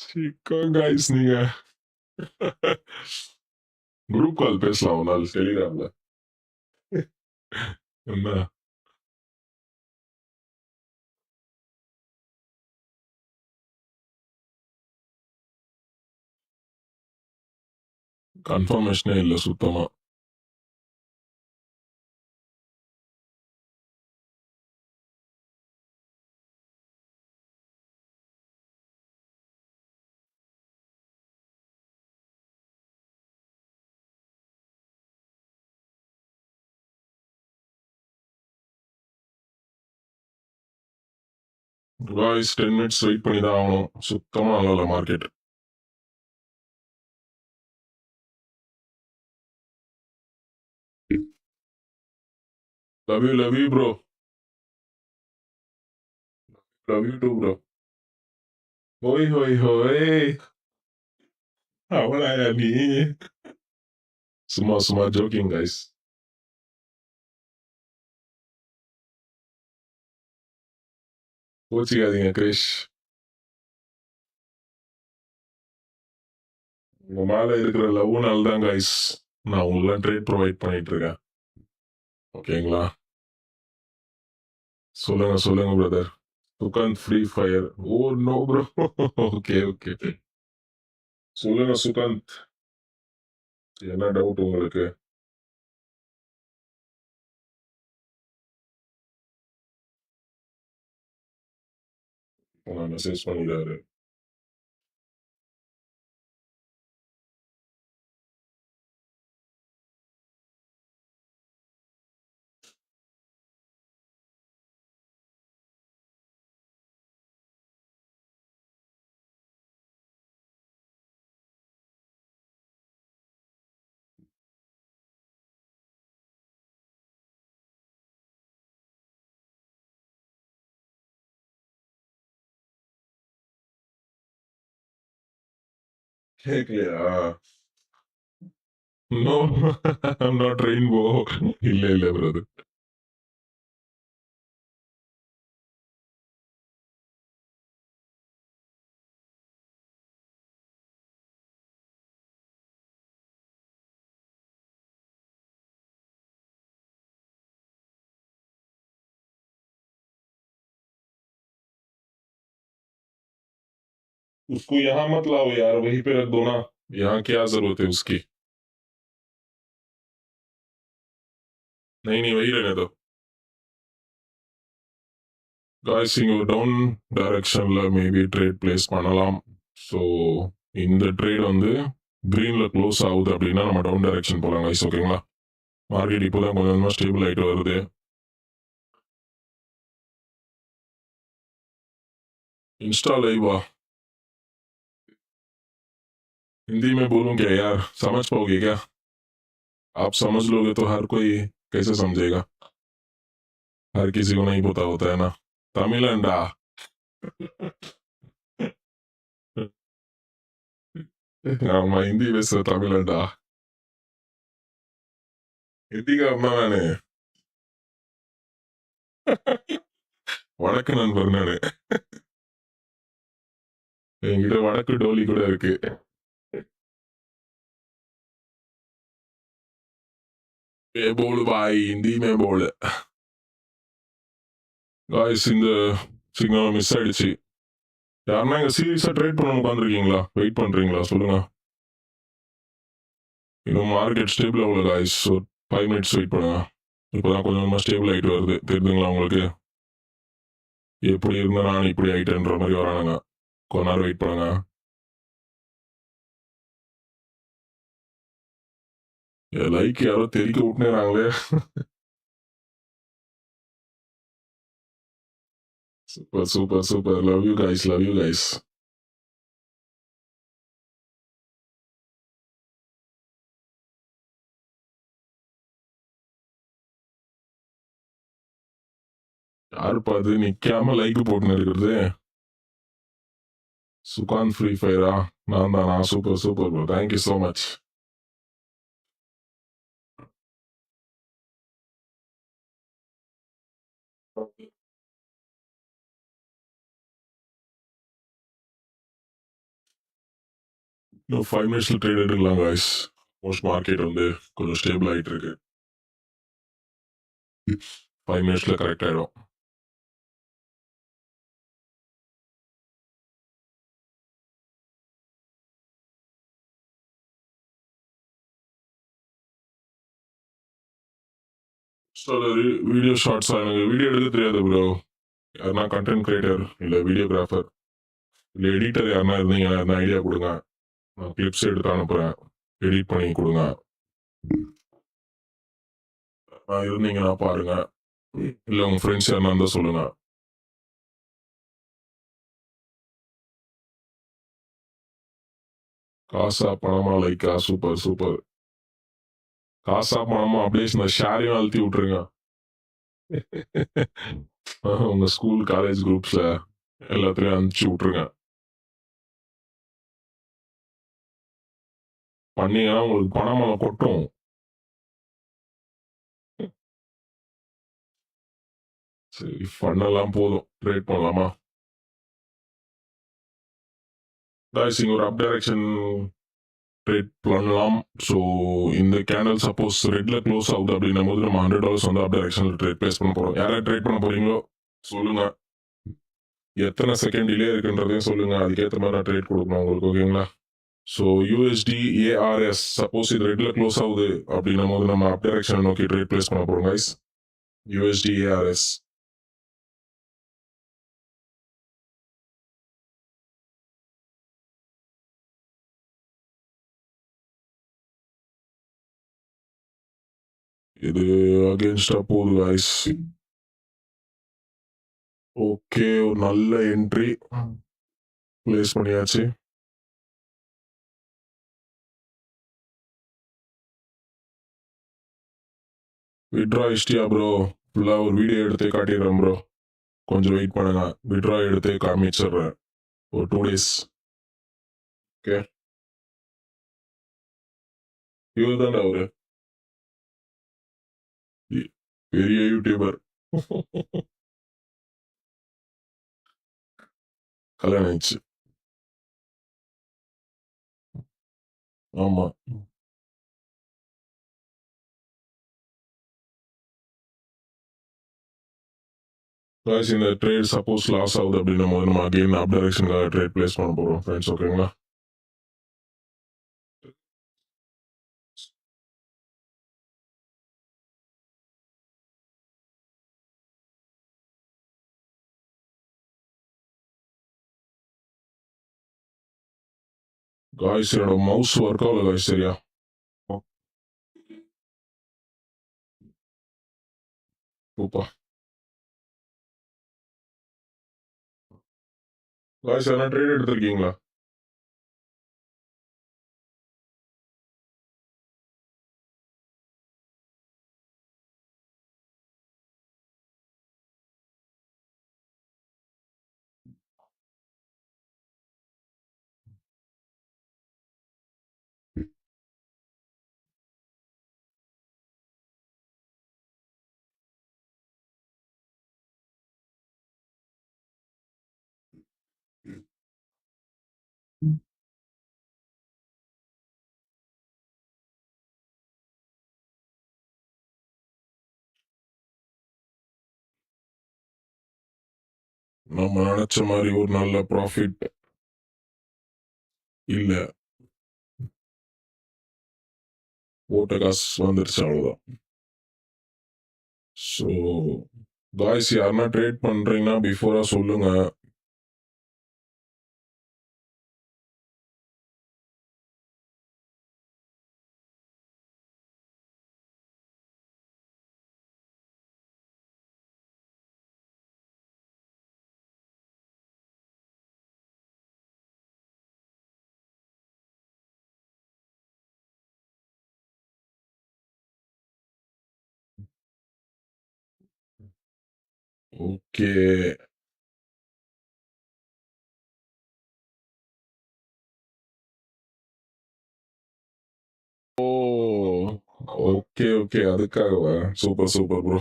சிக்கன் காய்ஸ் நீங்க. குரூப் கால் பேசலாம் ஒரு நாள் டெலிகிராம்ல. என்ன? கன்ஃபர்மேஷனே இல்ல சுத்தமா. காய்ஸ் 10 மினிட்ஸ் வெயிட் பண்ணி தான் ஆகணும். சுத்தமா நல்லா இல்ல market. Love you bro. Love you too bro. ஹோய் ஹோய் ஹோய். அவளாயா நீ? சும்மா சும்மா ஜோக்கிங் காய்ஸ். கோச்சிக்காதீங்க கிரிஷ். உங்க மேல இருக்கிற லவ்னால தான் காய்ஸ் நான் உங்களுக்கு ட்ரேட் ப்ரொவைட் பண்ணிட்டு இருக்கேன். ஓகேங்களா? சொல்லுங்க சொல்லுங்க brother. Sukanth free fire. Oh no bro. Okay okay. சொல்லுங்க சுகாந்த். என்ன டவுட் உங்களுக்கு? மெசேஜ் பண்ணிடுறாரு. கேட்கலையா? No I'm not rainbow. இல்ல இல்ல பிரதர். उसको यहाँ मत लाओ यार, वहीं पे रख दो ना। यहाँ क्या जरूरत है उसकी? नहीं नहीं, वही रहने दो. காய்ஸ் இங்க ஒரு டவுன் டைரக்ஷன்ல மேபி ட்ரேட் பிளேஸ் பண்ணலாம். ஸோ இந்த ட்ரேட் வந்து கிரீன்ல க்ளோஸ் ஆகுது அப்படின்னா நம்ம டவுன் டைரக்ஷன் போகலாம் கைஸ். ஓகேங்களா? மார்க்கெட் இப்போதான் கொஞ்சம் கொஞ்சமாக ஸ்டேபிள் ஆகிட்டு வருது. इंस्टा लाइव आ हिंदी में बोलूं क्या यार? समझ पाओगे क्या? आप समझ लोगे तो हर कोई कैसे समझेगा? हर किसी को नहीं पता होता है ना. तमिल अंडा. ஆமா, ஹிந்தி பேசுற தமிழன்டா. ஹிந்திக்காரன் தான் நானு. வடக்கு நண்பர் நானு. என்கிட்ட வடக்கு டோலி கூட இருக்கு. போலு பாய், ஹிந்தி மே போலு. காய்ஸ் இந்த சிக்னல் மிஸ் ஆயிடுச்சு. யாருன்னா இங்க சீரியஸா ட்ரேட் பண்ண உட்காந்துருக்கீங்களா? வெயிட் பண்றீங்களா? சொல்லுங்க. இன்னும் மார்க்கெட் ஸ்டேபிள் ஆகல காய்ஸ். ஸோ 5 மினிட்ஸ் வெயிட் பண்ணுங்க. இப்போதான் கொஞ்சம் கொஞ்சமாக ஸ்டேபிள் ஆகிட்டு வருது. தெரியுதுங்களா உங்களுக்கு? எப்படி இருந்தா நான் இப்படி ஆயிட்டேன்ற மாதிரி வரானுங்க. கொஞ்ச நேரம் வெயிட் பண்ணுங்க. லைக் யாரோ தெரிக்க விட்டுனாங்களே. Super super super. Love you guys, love you guys. யாருப்பா அது நிக்காம லைக் போட்டுன்னு இருக்கிறது? சுகாந்த் ஃப்ரீ ஃபயரா? நான் தானா? Super super bro, thank you so much. இன்னும் 5 மினிட்ஸ்ல ட்ரேட் எடுக்கலாம் காய்ஸ். மோஸ்ட் மார்க்கெட் வந்து கொஞ்சம் ஸ்டேபிள் ஆகிட்டு இருக்கு. 5 மினிட்ஸ்ல கரெக்ட் ஆயிடும். வீடியோ ஷார்ட்ஸா? எனக்கு வீடியோ எடுக்க தெரியாது ப்ரோ. யாருன்னா கண்டென்ட் கிரியேட்டர் இல்லை வீடியோகிராஃபர் இல்லை எடிட்டர் யாருன்னா இருந்தீங்கன்னா எதனா ஐடியா கொடுங்க. நான் கிளிப்ஸ் எடுத்து அனுப்புகிறேன், எடிட் பண்ணி கொடுங்க. இருந்தீங்கன்னா பாருங்க, இல்லை உங்கள் ஃப்ரெண்ட்ஸ் யாருன்னா இருந்தால் சொல்லுங்க. காசா பணமா லைக்கா? Super super. காசா பணமா அப்படியே இந்த ஷேரையும் அழுத்தி விட்டுருங்க. உங்க ஸ்கூல் காலேஜ் குரூப்ஸ்ல எல்லாத்துலயும் அனுப்பிச்சு விட்டுருங்க. பண்ணீங்கன்னா உங்களுக்கு பணம் கொட்டும். சரி, பண்ணலாம் போதும். ட்ரேட் பண்ணலாமா? இங்க ஒரு அப் டைரக்ஷன் ட்ரேட் பண்ணலாம். ஸோ இந்த கேண்டல் சப்போஸ் ரெட்ல க்ளோஸ் ஆகுது அப்படின்னும் போது நம்ம $100 வந்து அப் டைரக்ஷன்ல ட்ரேட் பிளேஸ் பண்ண போறோம். யாராவது ட்ரேட் பண்ண போறீங்களோ சொல்லுங்க. எத்தனை செகண்ட் டிலே இருக்குன்றதையும் சொல்லுங்க. அதுக்கேத்த மாரி நான் ட்ரேட் குடுக்கணும் உங்களுக்கு. ஓகேங்களா? ஸோ USD ARS சப்போஸ் இது ரெட்ல க்ளோஸ் ஆகுது அப்படின்னும்போது நம்ம அப் டைரக்ஷன் நோக்கி ட்ரேட் பிளேஸ் பண்ண போறோம் கைஸ். USD ARS. இது அகைன்ஸ்டா போகுது கைஸ். ஓகே. ஒரு நல்ல என்ட்ரி பிளேஸ் பண்ணியாச்சு. வித்ட்ரா ஹிஸ்டரியா ப்ரோ? ஃபுல்லா ஒரு வீடியோ எடுத்தே காட்டிடுறேன் ப்ரோ. கொஞ்சம் வெயிட் பண்ணுங்க. வித்ட்ரா எடுத்தே காமிச்சிடுறேன். ஒரு 2 டேஸ். ஓகே. இவர் தானே அவரு? பெரிய யூடியூபர். கல்யாணம் ஆயிடுச்சு. ஆமா. காய்ஸ் இந்த ட்ரேட் சப்போஸ் லாஸ் ஆகுது அப்படின்னும் போது நம்ம அகைன் அப் டைரக்ஷனுக்காக ட்ரேட் பிளேஸ் பண்ண போறோம் ஃப்ரெண்ட்ஸ். ஓகேங்களா? காய்ஸ் என்னோட மவுஸ் ஒர்க் ஆகல காய்ஸ் சரியா. ஓப்பா. காய்ஸ் எதனா ட்ரேட் எடுத்திருக்கீங்களா? நம்ம நினைச்ச மாதிரி ஒரு நல்ல ப்ராஃபிட் இல்ல. போட்ட காசு வந்துருச்சு அவ்வளவுதான். ஸோ காய்ஸ் யாருன்னா ட்ரேட் பண்றீங்கன்னா பிஃபோரா சொல்லுங்க. ஓகே. ஓ ஓகே ஓகே அதுக்காகவா? Super super bro.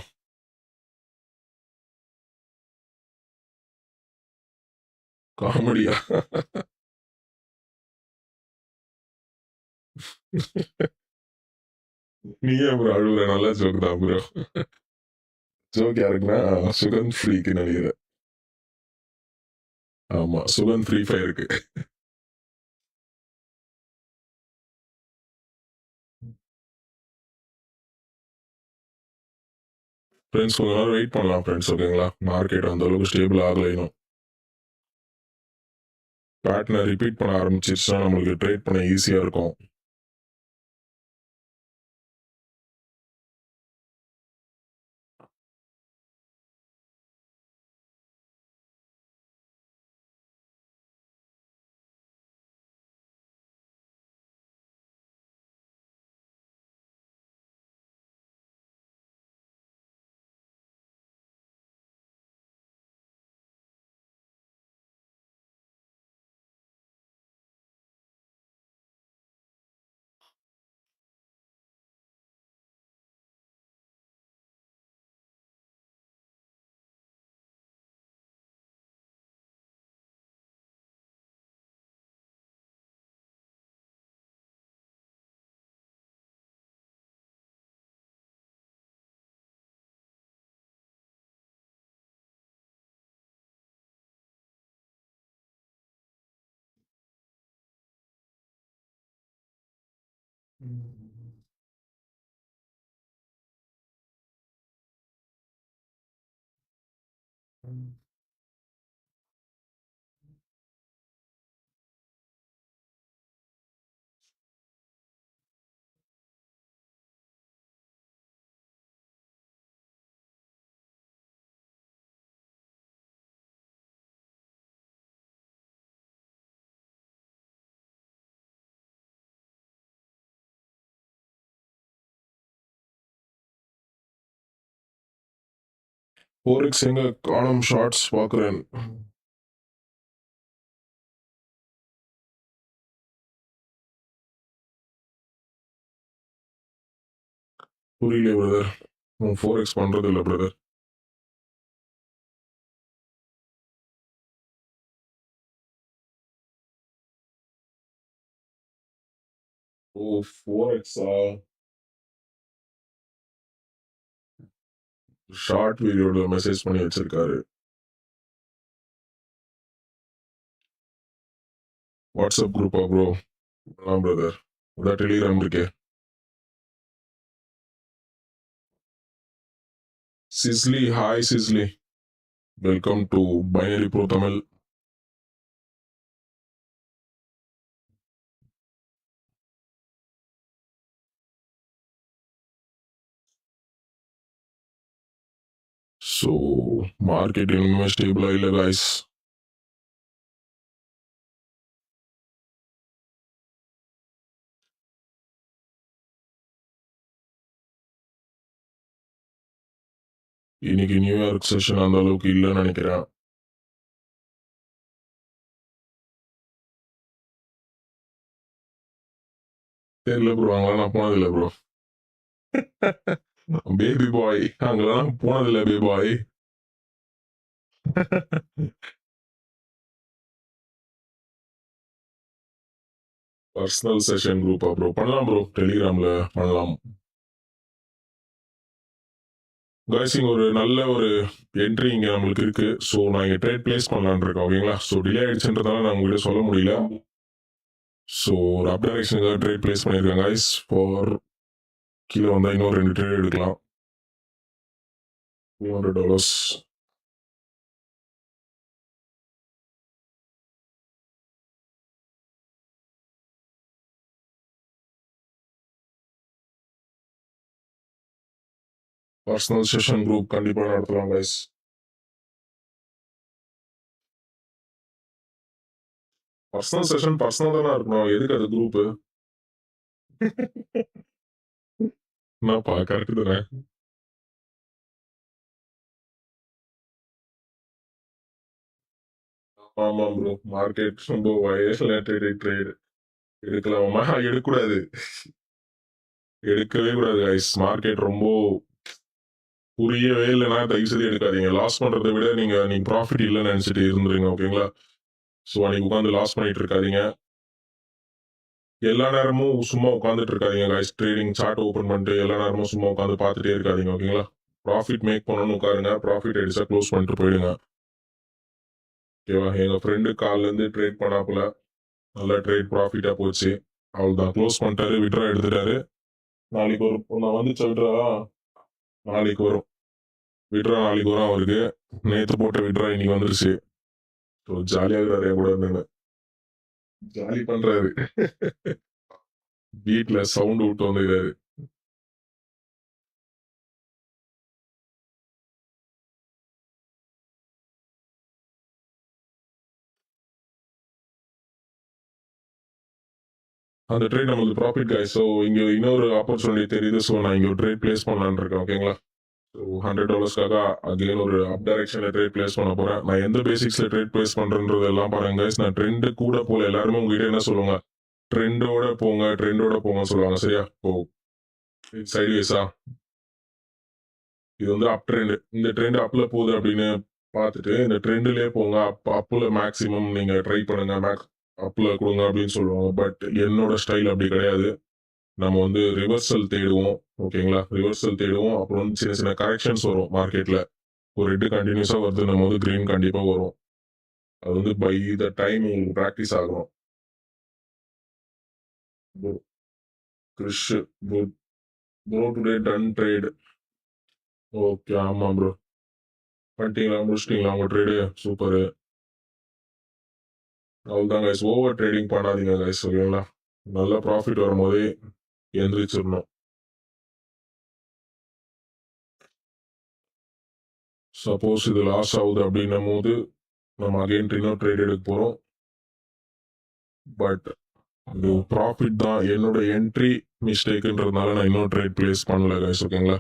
காமெடியா? நீ ஏன் ப்ரோ அழுவுற? நல்ல ஜோக் தான் ப்ரோ. ஜோக் யாருக்குன்னா சுகந்த் ஃப்ரீக்கு நினைக்கிறேன். ஆமா சுகந்த் ஃப்ரீ ஃபயருக்கு. ஃப்ரெண்ட்ஸ் கொஞ்ச நேரம் வெயிட் பண்ணலாம் ஃப்ரெண்ட்ஸ். ஓகேங்களா? மார்க்கெட் அந்த அளவுக்கு ஸ்டேபிள் ஆகலை இன்னும். பேட்டர்னை ரிப்பீட் பண்ண ஆரம்பிச்சிருச்சுன்னா நம்மளுக்கு ட்ரேட் பண்ண ஈஸியா இருக்கும். ஃபோரெக்ஸ் எங்க காணும் ஷார்ட்ஸ் பார்க்குறேன். புரியல பிரதர். ஃபோரெக்ஸ் பண்றது இல்ல பிரதர். ஓ ஃபோரெக்ஸா? ஷார்ட் வீடியோல மெசேஜ் பண்ணி வச்சிருக்காரு. வாட்ஸ்அப் குரூப்பா ப்ரோ? பிரதர். அதான் டெலிகிராம் இருக்கே. சிஸ்லி, ஹாய் சிஸ்லி. Welcome to binary bro Tamil. So market இன்னுமே ஸ்டேபிளாக இல்லை காய்ஸ். இன்னைக்கு நியூயார்க் செஷன் அந்த அளவுக்கு இல்லைன்னு நினைக்கிறேன். தெரியல ப்ரோ, அங்கெல்லாம் நான் போனதில்லை ப்ரோ. பேபி பாய், அங்கெல்லாம் போனதில்லை பேபி பாய். பர்சனல் செஷன் குரூப்பா ப்ரோ? பண்ணலாம் ப்ரோ, டெலிகிராம்ல பண்ணலாம். கைஸ் இங்க ஒரு நல்ல ஒரு என்ட்ரி இங்க நம்மளுக்கு இருக்கு. ஸோ நான் இங்க ட்ரேட் பிளேஸ் பண்ணலான்னு இருக்கேன். ஓகேங்களா? ஸோ டிலே ஆயிடுச்சுன்றதால நான் உங்ககிட்ட சொல்ல முடியல. ஸோ ஒரு அப் டைரக்ஷனுக்காக ட்ரேட் பிளேஸ் பண்ணியிருக்கேன் கைஸ். ஃபார் கீழே வந்தால் இன்னொரு 2 ட்ரேட் எடுக்கலாம். $200. பர்சனல் செஷன் குரூப் கண்டிப்பா நடத்தலாம் கைஸ். பர்சனல் செஷன் பர்சனல் தானே இருக்கணும், எதுக்கு அது குரூப்? என்னப்பா கரெக்ட் தானே? ஆமா ப்ரோ, மார்க்கெட் ரொம்ப வயலேட்டட் ட்ரேட். எடுக்கலாமா? எடுக்கக்கூடாது, எடுக்கவே கூடாது கைஸ். மார்க்கெட் ரொம்ப புரியவே இல்லைன்னா தயவு செய்து எடுக்காதீங்க. லாஸ் பண்றதை விட நீங்க ப்ராஃபிட் இல்லைன்னு நினைச்சிட்டு இருந்துருங்க. ஓகேங்களா? ஸோ அன்னைக்கு உட்காந்து லாஸ் பண்ணிட்டு இருக்காதீங்க. எல்லா நேரமும் சும்மா உட்காந்துட்டு இருக்காதீங்க கைஸ். ட்ரேடிங் சார்ட் ஓப்பன் பண்ணிட்டு எல்லா நேரமும் சும்மா உட்காந்து பார்த்துட்டே இருக்காதீங்க. ஓகேங்களா? ப்ராஃபிட் மேக் பண்ணணும்னு உட்காருங்க, ப்ராஃபிட் அடிச்சா க்ளோஸ் பண்ணிட்டு போயிடுங்க. ஓகேவா? எங்க ஃப்ரெண்டு கால்ல இருந்து ட்ரேட் பண்ணாப்புல நல்ல ட்ரேட் ப்ராஃபிட்டா போச்சு. அவ்வளவுதான், க்ளோஸ் பண்ணிட்டாரு, விட்ரா எடுத்துட்டாரு. நாளைக்கு ஒரு நான் வந்துச்சு விட்ரா, நாளைக்கு வரும் விட்ரா, நாளைக்கு வரும் அவருக்கு. நேற்று போட்ட விட்ரா இன்னைக்கு வந்துருச்சு. ஸோ ஜாலியாக இருக்கிறாரு என் கூட இருந்துங்க, ஜாலி பண்றாரு. வீட்டுல சவுண்ட் விட்டு வந்துக்கிறாரு. அந்த ட்ரேட் நம்மளுக்கு ப்ராஃபிட் காய்ஸ். ஸோ இங்க இன்னொரு ஆப்பர்ச்சுனிட்டி தெரியுது. ஸோ நான் இங்க ஒரு ட்ரேட் பிளேஸ் பண்ணலான்னு இருக்கேன். ஓகேங்களா? ஸோ $100 அகைன் ஒரு அப் டைரக்ஷன்ல ட்ரேட் பிளேஸ் பண்ண போறேன். நான் எந்த பேசிக்ஸ்ல ட்ரேட் பிளேஸ் பண்றேன்றது எல்லாம் பாருங்க guys. நான் ட்ரெண்ட் கூட போல. எல்லாருமே உங்ககிட்ட என்ன சொல்லுவாங்க? ட்ரெண்டோட போங்க, ட்ரெண்டோட போங்க சொல்லுவாங்க. சரியா? ஓ சைட்வேஸா, இது வந்து அப் ட்ரெண்ட். இந்த ட்ரெண்ட் அப்ல போகுது அப்படின்னு பார்த்துட்டு இந்த ட்ரெண்ட்லயே போங்க. அப்ல மேக்ஸிமம் நீங்க ட்ரை பண்ணுங்க, அப்ல கொடுங்க அப்படின்னு சொல்லுவாங்க. பட் என்னோட ஸ்டைல் அப்படி கிடையாது. நம்ம வந்து ரிவர்சல் தேடுவோம். ஓகேங்களா? ரிவர்சல் தேடுவோம். அப்புறம் வந்து சின்ன சின்ன கரெக்ஷன்ஸ் வரும் மார்க்கெட்ல. ஒரு ரெட் கண்டினியூஸா வருது, நம்ம வந்து கிரீன் கண்டிப்பா வரும். அது வந்து பை த டைம் உங்களுக்கு ப்ராக்டிஸ் ஆகும். Krish good bro today done trade. Okay ஆமா ப்ரோ. பண்ணிட்டீங்களா, முடிச்சிட்டீங்களா உங்க ட்ரேடு? சூப்பரு. அவ்வளோதான் கைஸ், ஓவர் ட்ரேடிங் பண்ணாதீங்க கைஸ், ஓகேங்களா? நல்ல ப்ராஃபிட் வரும்போதே எந்திரிச்சிடணும். சப்போஸ் இது லாஸ் ஆகுது அப்படின்னும் போது நம்ம அகைன் இன்னொரு ட்ரேட் எடுக்க போகிறோம். பட் அது ப்ராஃபிட் தான். என்னோட என்ட்ரி மிஸ்டேக்குன்றதுனால நான் இன்னொரு ட்ரேட் பிளேஸ் பண்ணல கைஸ், ஓகேங்களா?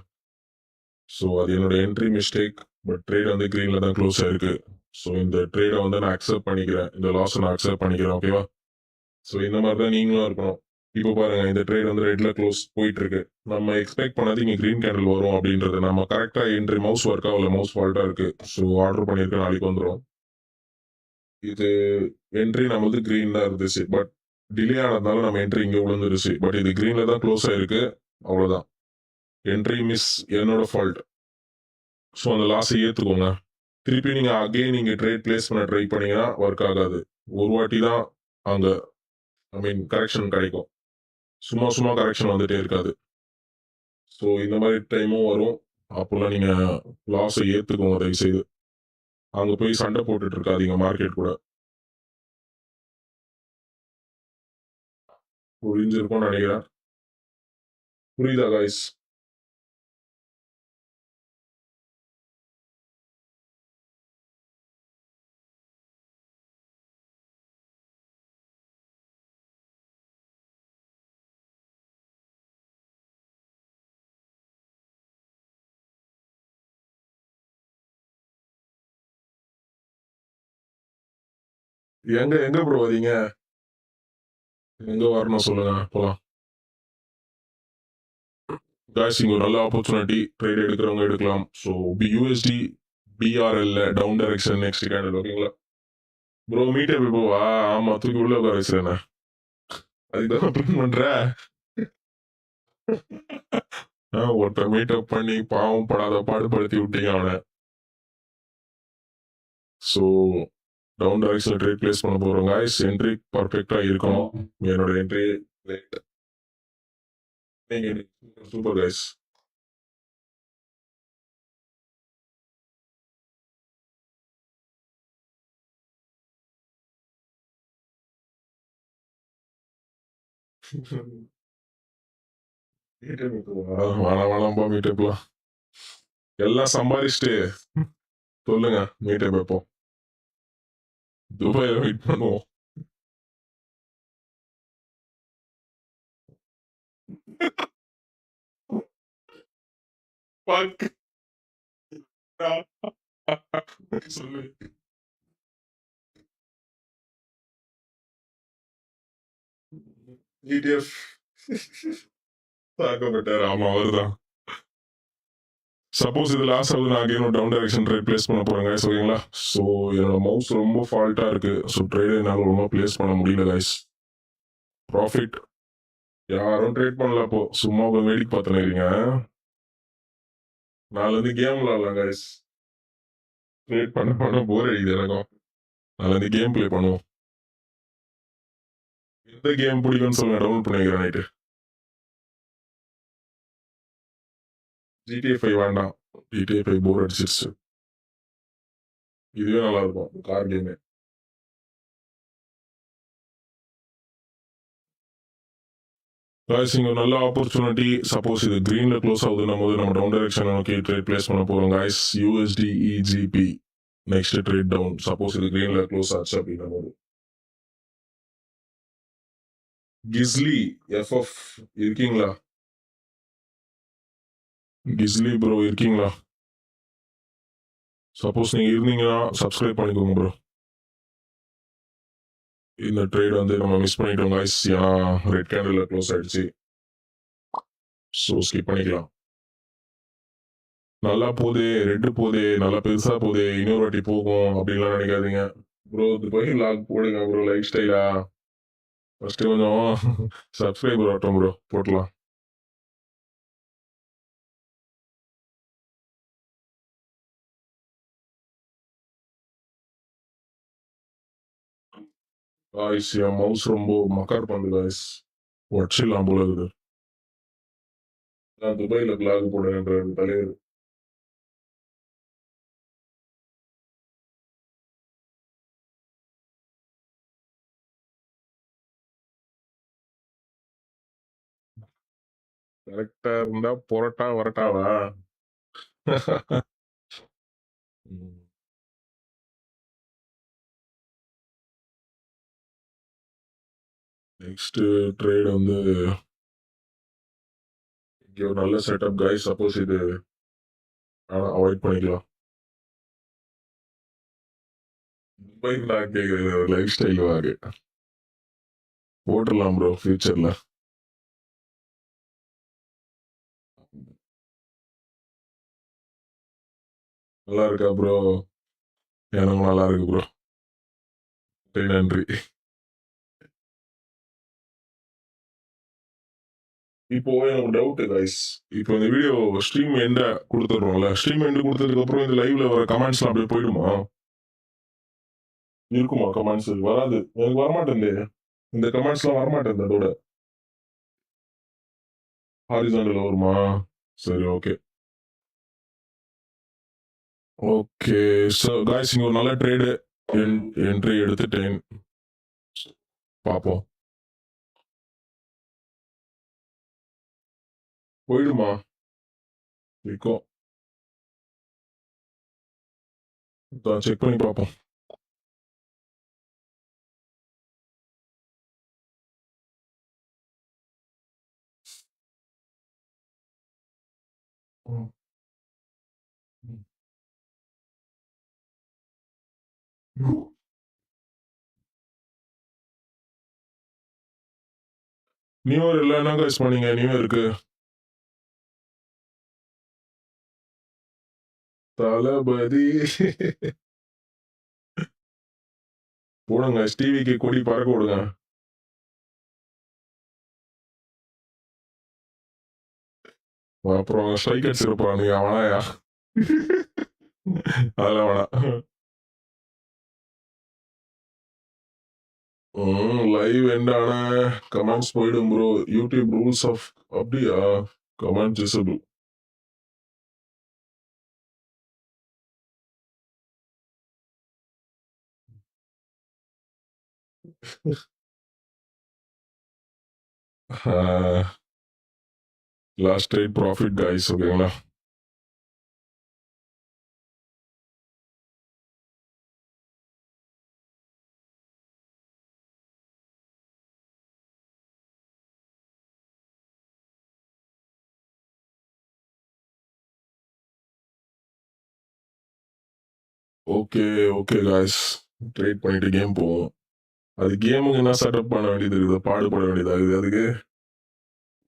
ஸோ அது என்னோட என்ட்ரி மிஸ்டேக். பட் ட்ரேட் வந்து க்ரீனில் தான் க்ளோஸ் ஆயிருக்கு. ஸோ இந்த ட்ரேடை வந்து நான் அக்செப்ட் பண்ணிக்கிறேன், இந்த லாஸை நான் அக்செப்ட் பண்ணிக்கிறேன், ஓகேவா? ஸோ இந்த மாதிரி தான் நீங்களும் இருக்கணும். இப்போ பாருங்க, இந்த ட்ரேட் வந்து ரெட்ல க்ளோஸ் போயிட்டு இருக்கு. நம்ம எக்ஸ்பெக்ட் பண்ணது இங்கே க்ரீன் கேண்டில் வரும் அப்படின்றது. நம்ம கரெக்டாக என்ட்ரி மவுஸ் ஒர்க் ஆகல, மவுஸ் ஃபால்ட்டாக இருக்கு. ஸோ ஆர்டர் பண்ணியிருக்கேன், நாளைக்கு வந்துடும். இது என்ட்ரி நம்மளது க்ரீன் தான் இருந்துச்சு, பட் டிலே ஆனதுனால நம்ம என்ட்ரி இங்கே விழுந்துருச்சு. பட் இது க்ரீனில் தான் க்ளோஸ் ஆயிருக்கு, அவ்வளோதான். என்ட்ரி மிஸ், என்னோட ஃபால்ட். ஸோ அந்த லாஸை ஏற்றுக்கோங்க. திருப்பி நீங்கள் அகெயின் நீங்கள் ட்ரேட் பிளேஸ் பண்ண ட்ரை பண்ணீங்கன்னா ஒர்க் ஆகாது. ஒரு வாட்டி தான் அங்கே கரெக்ஷன் கிடைக்கும். சும்மா சும்மா கரெக்ஷன் வந்துட்டே இருக்காது. ஸோ இந்த மாதிரி டைமும் வரும். அப்போல்லாம் நீங்கள் லாஸை ஏற்றுக்கோங்க தயவுசெய்து. அங்கே போய் சண்டை போட்டுட்டு இருக்காதீங்க மார்க்கெட் கூட. புரிஞ்சிருக்கும்னு நினைக்கிறேன். புரியுதா காய்ஸ்? எங்க எங்க ப்ரோ வரீங்க? எங்க வரணும் சொல்லுங்க, போலாம். காய்ஸ், இங்க ஒரு நல்ல ஆப்பர்ச்சுனிட்டி, ட்ரேட் எடுக்கிறவங்க எடுக்கலாம். ஸோ யூஎஸ்டி பிஆர்எல்ல டவுன் டைரக்ஷன் நெக்ஸ்ட் கேண்டில், ஓகேங்களா? ப்ரோ மீட் அப் இப்போ ஆமா, தூக்கி உள்ள உட்கார வச்சுருந்தேன். அதுதான் பிரிண்ட் பண்ற. ஒருத்தர் மீட் அப் பண்ணி பாவம் படாத பாடுபடுத்தி விட்டீங்க அவனை. So down direction trade place பண்ண போறோம் காய்ஸ். என்ட்ரி பர்ஃபெக்டா இருக்கணும். என்னோட என்ட்ரி லேட். Super guys. வேணாம்பா மீட்டப்லாம். எல்லாம் சம்பாதிச்சுட்டு சொல்லுங்க, மீட்டப் வைப்போம். துபாயில வெயிட் பண்ணுவோம். சொல்லு. ETF தாக்கப்பட்டார். ஆமா, அவர்தான். சப்போஸ் இது லாஸ் ஆகுது, நான் again down direction trade place பண்ண போறேன் கைஸ், ஓகேங்களா? ஸோ என்னோட மவுஸ் ரொம்ப ஃபால்ட்டா இருக்கு. ஸோ ட்ரேட் என்னால் ரொம்ப பிளேஸ் பண்ண முடியல கைஸ். ப்ராஃபிட் யாரும் ட்ரேட் பண்ணல. அப்போ சும்மா வேடிக்கை பார்த்துனீங்க. நாளைக்கு கேம் விளாடலாம் கைஸ். ட்ரேட் பண்ண போர் அடிக்குது எனக்கும். நாளைக்கு கேம் பிளே பண்ணுவோம். எந்த கேம் பிடிக்கும்னு சொல்லுங்க, டவுன்லோட் பண்ணிக்கிறேன் நைட்டு. GTA 5 வேண்டாம். GTA 5 போர் அடிச்சிருச்சு. இதுவே நல்லா இருக்கும், கார் கேமு. காய்ஸ், இங்க நல்ல ஆப்பர்ச்சுனிட்டி. சப்போஸ் இது கிரீன்ல க்ளோஸ் ஆகுதுன்னும் போது நம்ம டவுன் டைரக்ஷன் நோக்கி ட்ரேட் பிளேஸ் பண்ண போறோம் guys. USD EGP next trade down. Suppose இது கிரீன்ல க்ளோஸ் ஆச்சு அப்படின்னும் போது. கிஸ்லி FF இருக்கீங்களா? கிஸ்லி ப்ரோ இருக்கீங்களா? சப்போஸ் நீங்க இருந்தீங்கன்னா சப்ஸ்கிரைப் பண்ணிக்கோங்க ப்ரோ. இந்த ட்ரேட் வந்து நம்ம மிஸ் பண்ணிட்டோம் காய்ஸ், ஏன்னா ரெட் கேண்டில் க்ளோஸ் ஆயிடுச்சு. ஸோ ஸ்கிப் பண்ணிக்கலாம். நல்லா போதே, ரெட்டு போதே, நல்லா பெருசா போதே, இன்னொரு வாட்டி போகும் அப்படின்லாம் நினைக்காதீங்க ப்ரோ. இது போய் லாக் போடுங்க ப்ரோ, லைஃப் ஸ்டைலா. ஃபர்ஸ்ட் கொஞ்சம் சப்ஸ்கிரைபர் ஆட்டோம் ப்ரோ, போட்டலாம். காய்ஸ், என் மவுஸ் ரொம்ப மக்கார் பண்ணுது காய்ஸ். வச்சிடலாம் போல இருக்குது. நான் துபாயில vlog போடுறேன்றாரு தலைவர். கரெக்ட்டா இருந்தா புரட்டா வரட்டாவா? ம். நெக்ஸ்ட் ட்ரேட் வந்து இங்க ஒரு நல்ல செட்டப் காய்ஸ். சப்போஸ் இது அவாய்ட் பண்ணிக்கலாம். துபாய் நான் கேக்குறது லைஃப் ஸ்டைல் வாகு. போட்டுடலாம் ப்ரோ ஃபியூச்சர்ல. நல்லா இருக்கா ப்ரோ? எனக்கும் நல்லா இருக்கு ப்ரோ. நன்றி. இப்போ எனக்கு டவுட் கைஸ். இப்போ இந்த வீடியோ ஸ்ட்ரீம் எண்ட கொடுத்துடுறோம்ல. ஸ்ட்ரீம் எண்ட் கொடுத்ததுக்கு அப்புறம் இந்த லைவ்ல வர கமெண்ட்ஸ்லாம் அப்படியே போயிடுமா? இருக்குமா கமெண்ட்ஸ்? வராது. எனக்கு வரமாட்டேங்குது. இந்த கமெண்ட்ஸ்லாம் வரமாட்டேங்குது அதோட. ஹாரிசான்டல் வருமா? சரி ஓகே. ஓகே. ஸோ காய்ஸ் இங்க ஒரு நல்ல ட்ரேடு என்ட்ரி எடுத்துட்டேன். பார்ப்போம். போயிடுமா? இருக்கும். செக் பண்ணி பார்ப்போம். ம். ம். நியூ இயர் இல்ல என்ன கைஸ் பண்ணீங்க நியூ இயருக்கு? தளபதி போடுங்க டிவிக்கு கொடி பறக்க விடுங்க. அப்புறம் ஸ்ட்ரைக் அடிச்சிருப்பான் நீங்க அவனாயா? அதெல்லாம் வேணாம். லைவ் எண்ட் ஆன கமெண்ட்ஸ் போயிடும் ப்ரோ. யூடியூப் ரூல்ஸ் ஆஃப் அப்படியா? Comment disable. Last trade profit guys ஓகேங்களா? Okay okay guys. ட்ரேட் பண்ணிட்டு கேம் போவோம். அது கேமுக்கு என்ன செட்டப் பண்ண வேண்டியது இருக்குது? பாடுபட வேண்டியதா இருக்குது அதுக்கு?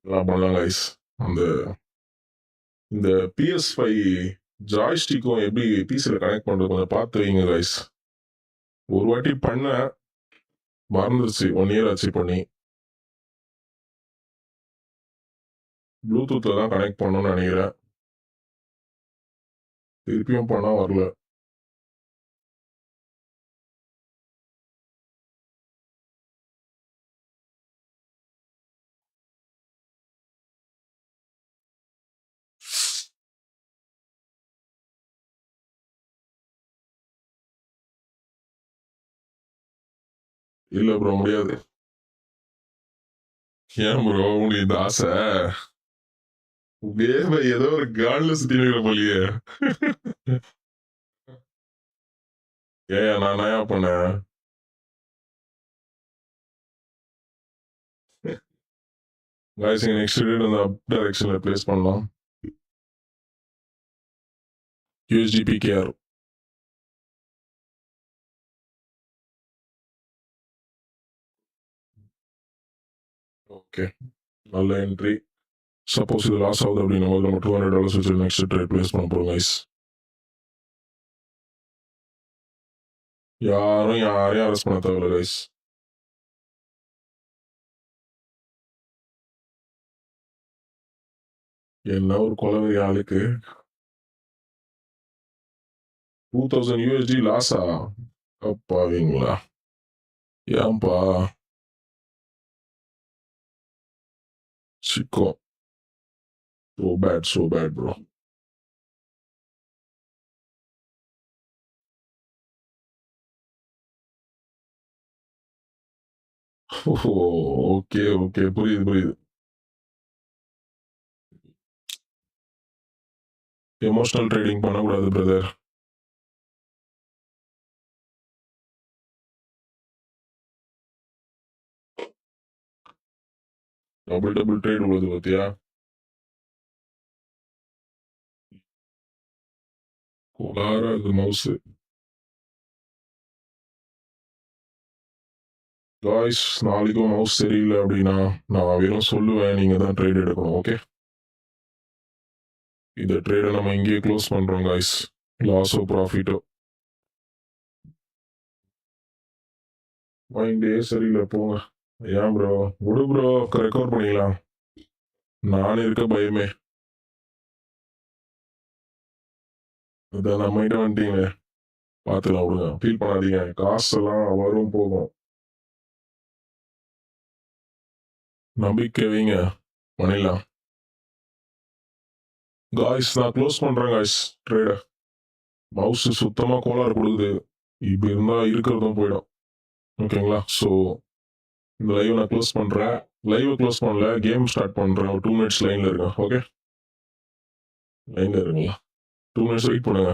எல்லாம் பண்ணலாம் காய்ஸ். அந்த இந்த PS5 ஜாய்ஸ்டிக்கும் எப்படி பிசியில் கனெக்ட் பண்ணுறது கொஞ்சம் பார்த்து வைங்க காய்ஸ். ஒரு வாட்டி பண்ண மறந்துருச்சு. 1 இயர் ஆச்சு பண்ணி. ப்ளூடூத்தில் தான் கனெக்ட் பண்ணணும்னு நினைக்கிறேன். திருப்பியும் பண்ணால் வரல. இல்லை ப்ரோ முடியாது. ஏன் ப்ரோ உங்களுக்கு இந்த ஆசை? வேர்வை ஏதோ ஒரு காலில் சுத்தினுக்கிற போலியே. ஏன் நான் ஏன் பண்ணேன்? காய்ஸ் நெக்ஸ்ட் டேட் அந்த அப் டைரக்ஷன்ல பிளேஸ் பண்ணலாம். USDPKR. ஓகே நல்ல என்ட்ரி. சப்போஸ் இது லாஸ் ஆகுது அப்படின்னும் போது நம்ம $200 வச்சு நெக்ஸ்ட் ட்ரேட் பிளேஸ் பண்ண போகிறோம் கைஸ். யாரையும் அரெஸ்ட் பண்ண தேவையில்ல கைஸ். என்ன ஒரு கொலவெறி ஆளுக்கு. 2000 USD லாஸா? அப்பாவீங்களா? ஏன்பா? Chicco So bad, bro. Okay, okay. புரியுது, புரியுது. எமோஷனல் ட்ரேடிங் பண்ணக்கூடாது பிரதர். டபுள் டபுள் ட்ரேட் விழுது பாத்தியா? கோளாரா இருக்கு மவுஸு. காய்ஸ் நாளைக்கும் மவுஸ் சரியில்ல அப்படின்னா, நான் வெறும் சொல்லுவேன். நீங்க தான் ட்ரேட் எடுக்கணும். ஓகே? இந்த ட்ரேட நம்ம இங்கேயே க்ளோஸ் பண்றோம் காய்ஸ். லாஸோ, ப்ராஃபிட்டோ. மைண்டே சரியில்ல போங்க. ஏன் ப்ரோ? விடு ப்ரோ. ரெக்கவர் பண்ணிக்கலாம். நானே இருக்க பயமே. இத நம்மகிட்ட வந்துட்டீங்களே. பார்த்துக்கலாம் விடுங்க. ஃபீல் பண்ணாதீங்க. காசெல்லாம் வரும் போகும். நம்பிக்கை வைங்க. பண்ணிடலாம். காய்ஸ் நான் க்ளோஸ் பண்றேன் காய்ஸ் ட்ரேட. மவுஸ் சுத்தமா கோளாறு கொடுக்குது. இப்படி இருந்தா இருக்கிறதும் போயிடும். ஓகேங்களா? ஸோ இந்த லைவ் நான் க்ளோஸ் பண்றேன். லைவ் க்ளோஸ் பண்ணல. கேம் ஸ்டார்ட் பண்றேன். ஒரு 2 மினிட்ஸ் லைன்ல இருக்கேன். ஓகே? லைன்ல இருக்கீங்களா? 2 மினிட்ஸ் வெயிட் பண்ணுங்க.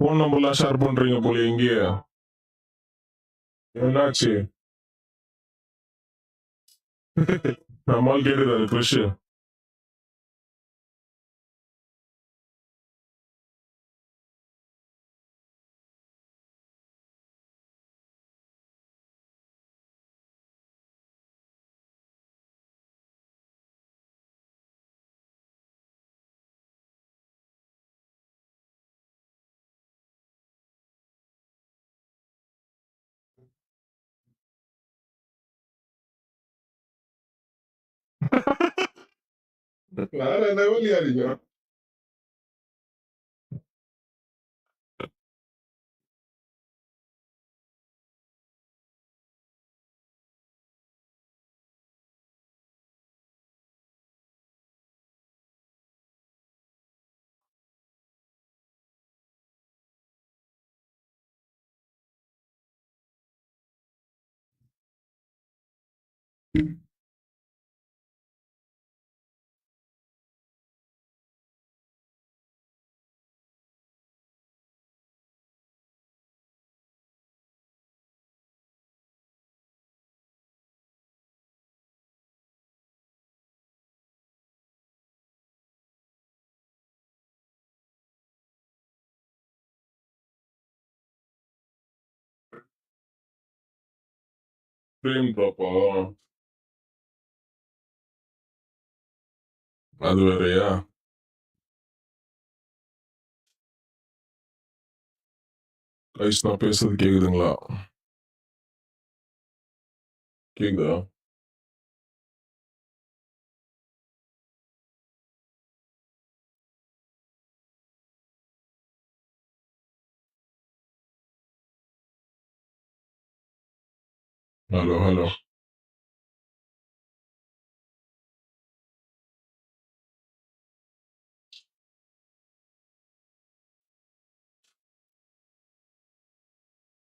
ஃபோன் நம்பர்லாம் ஷேர் பண்றீங்க போல இங்கேயே. என்னாச்சு? நம்மால் கேட்டுறாரு கிருஷ். வேற லெவல் யாருங்க? பிரேம் ட்ராப்பா? அது வேறயா? கைஸ் நான் பேசுறது கேக்குதுங்களா? கேக்குதா? Hello, hello.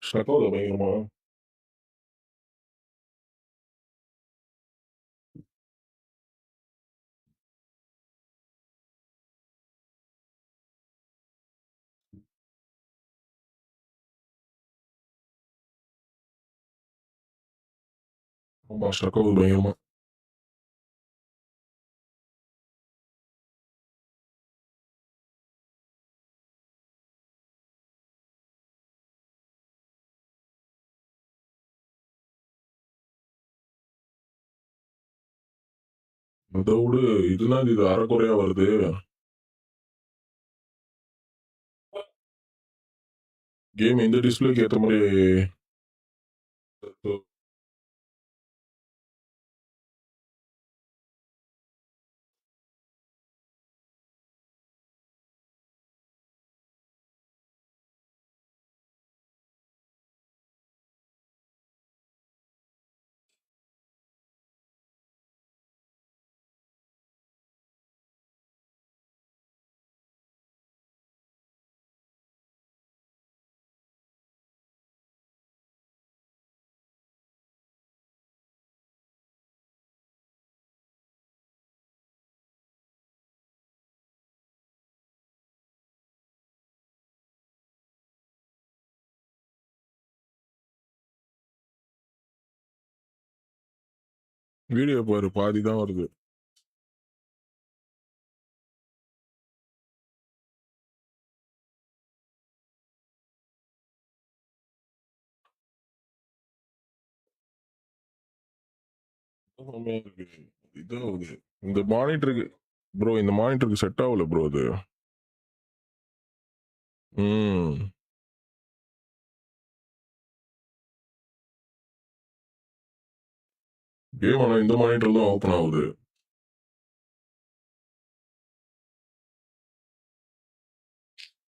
ஸ்டக்காவுதா பயங்கரமா? ஆமா, ஸ்டக்காவுது பயங்கரமா. அத விடு, இதெல்லாம் இது அரைகுறையா வருது. கேம் இந்த டிஸ்பிளேக்கு ஏத்த மாதிரி வீடியோ பாரு, பாதி தான் வருது. செம்மையா இருக்கு. இதாகுது. இந்த மானிட்டருக்கு ப்ரோ, இந்த மானிட்டருக்கு செட் ஆகல ப்ரோ அது. ம். கேம் ஆனா இந்த மானிட்டர்ல தான் ஓப்பன் ஆகுது.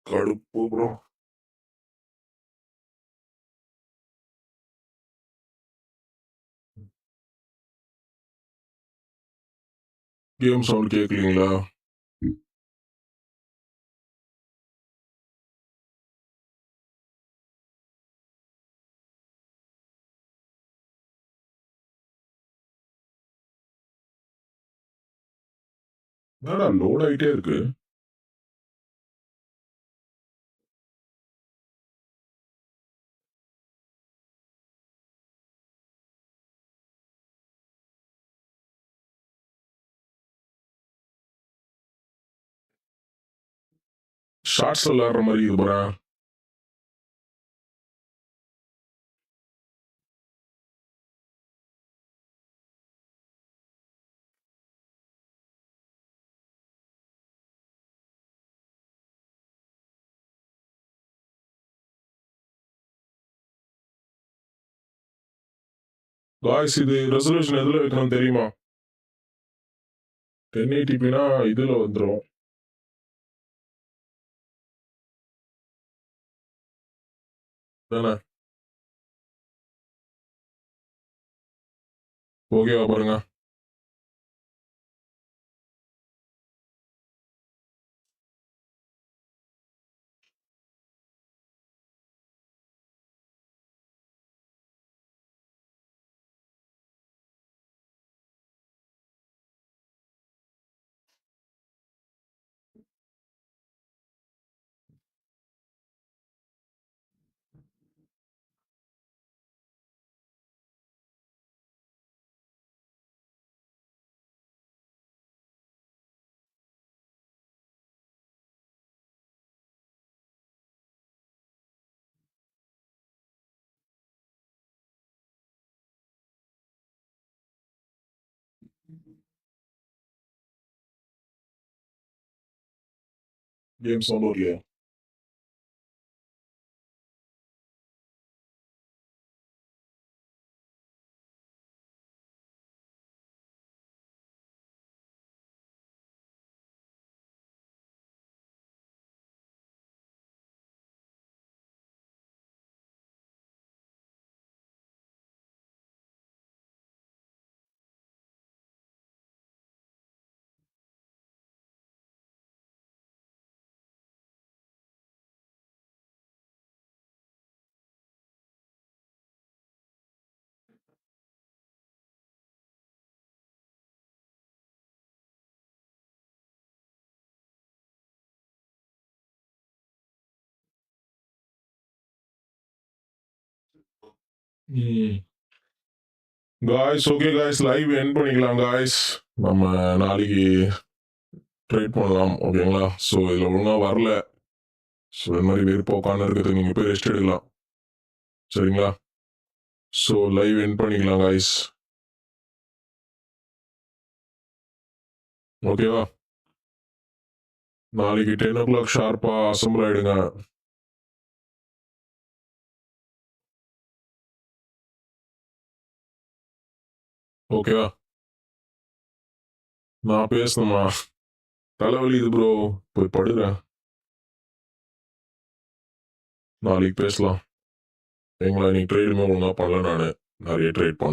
கடுப்பு ப்ரோ. Game sound கேட்கலீங்களா? என்னடா லோட் ஆயிட்டே இருக்கு. ஷார்ட்ஸ்ல விளையாடுற மாதிரி இது போறேன். காய்ஸ் இது ரெசல்யூஷன் எதுல வைக்கணும் தெரியுமா? 1080pனா இதுல வந்துடும். தானே? ஓகேவா பாருங்க. கேம் சவுண்ட் வரலையா? Guys okay guys, live end பண்ணிக்கலாம் காய்ஸ். நம்ம நாளைக்கு ட்ரேட் பண்ணலாம் ஓகேங்களா? ஸோ இதில் ஒழுங்காக வரல. ஸோ இந்த மாதிரி வெறுப்பாக உட்காந்து இருக்கிறதுக்கு நீங்கள் போய் ரெஸ்ட் எடுக்கலாம் சரிங்களா? ஸோ லைவ் எண்ட் பண்ணிக்கலாம் காய்ஸ். ஓகேவா? நாளைக்கு 10 o'clock ஷார்ப்பாக அசம்பிள் ஆகிடுங்க. ஓகேவா? நான் பேசணுமா? தலைவலி இது ப்ரோ, போய் படுறேன். நாளைக்கு பேசலாம். எங்களை நீ ட்ரேடுமே ஒழுங்காக பண்ணல, நான் நிறைய ட்ரேட் பண்ணேன்.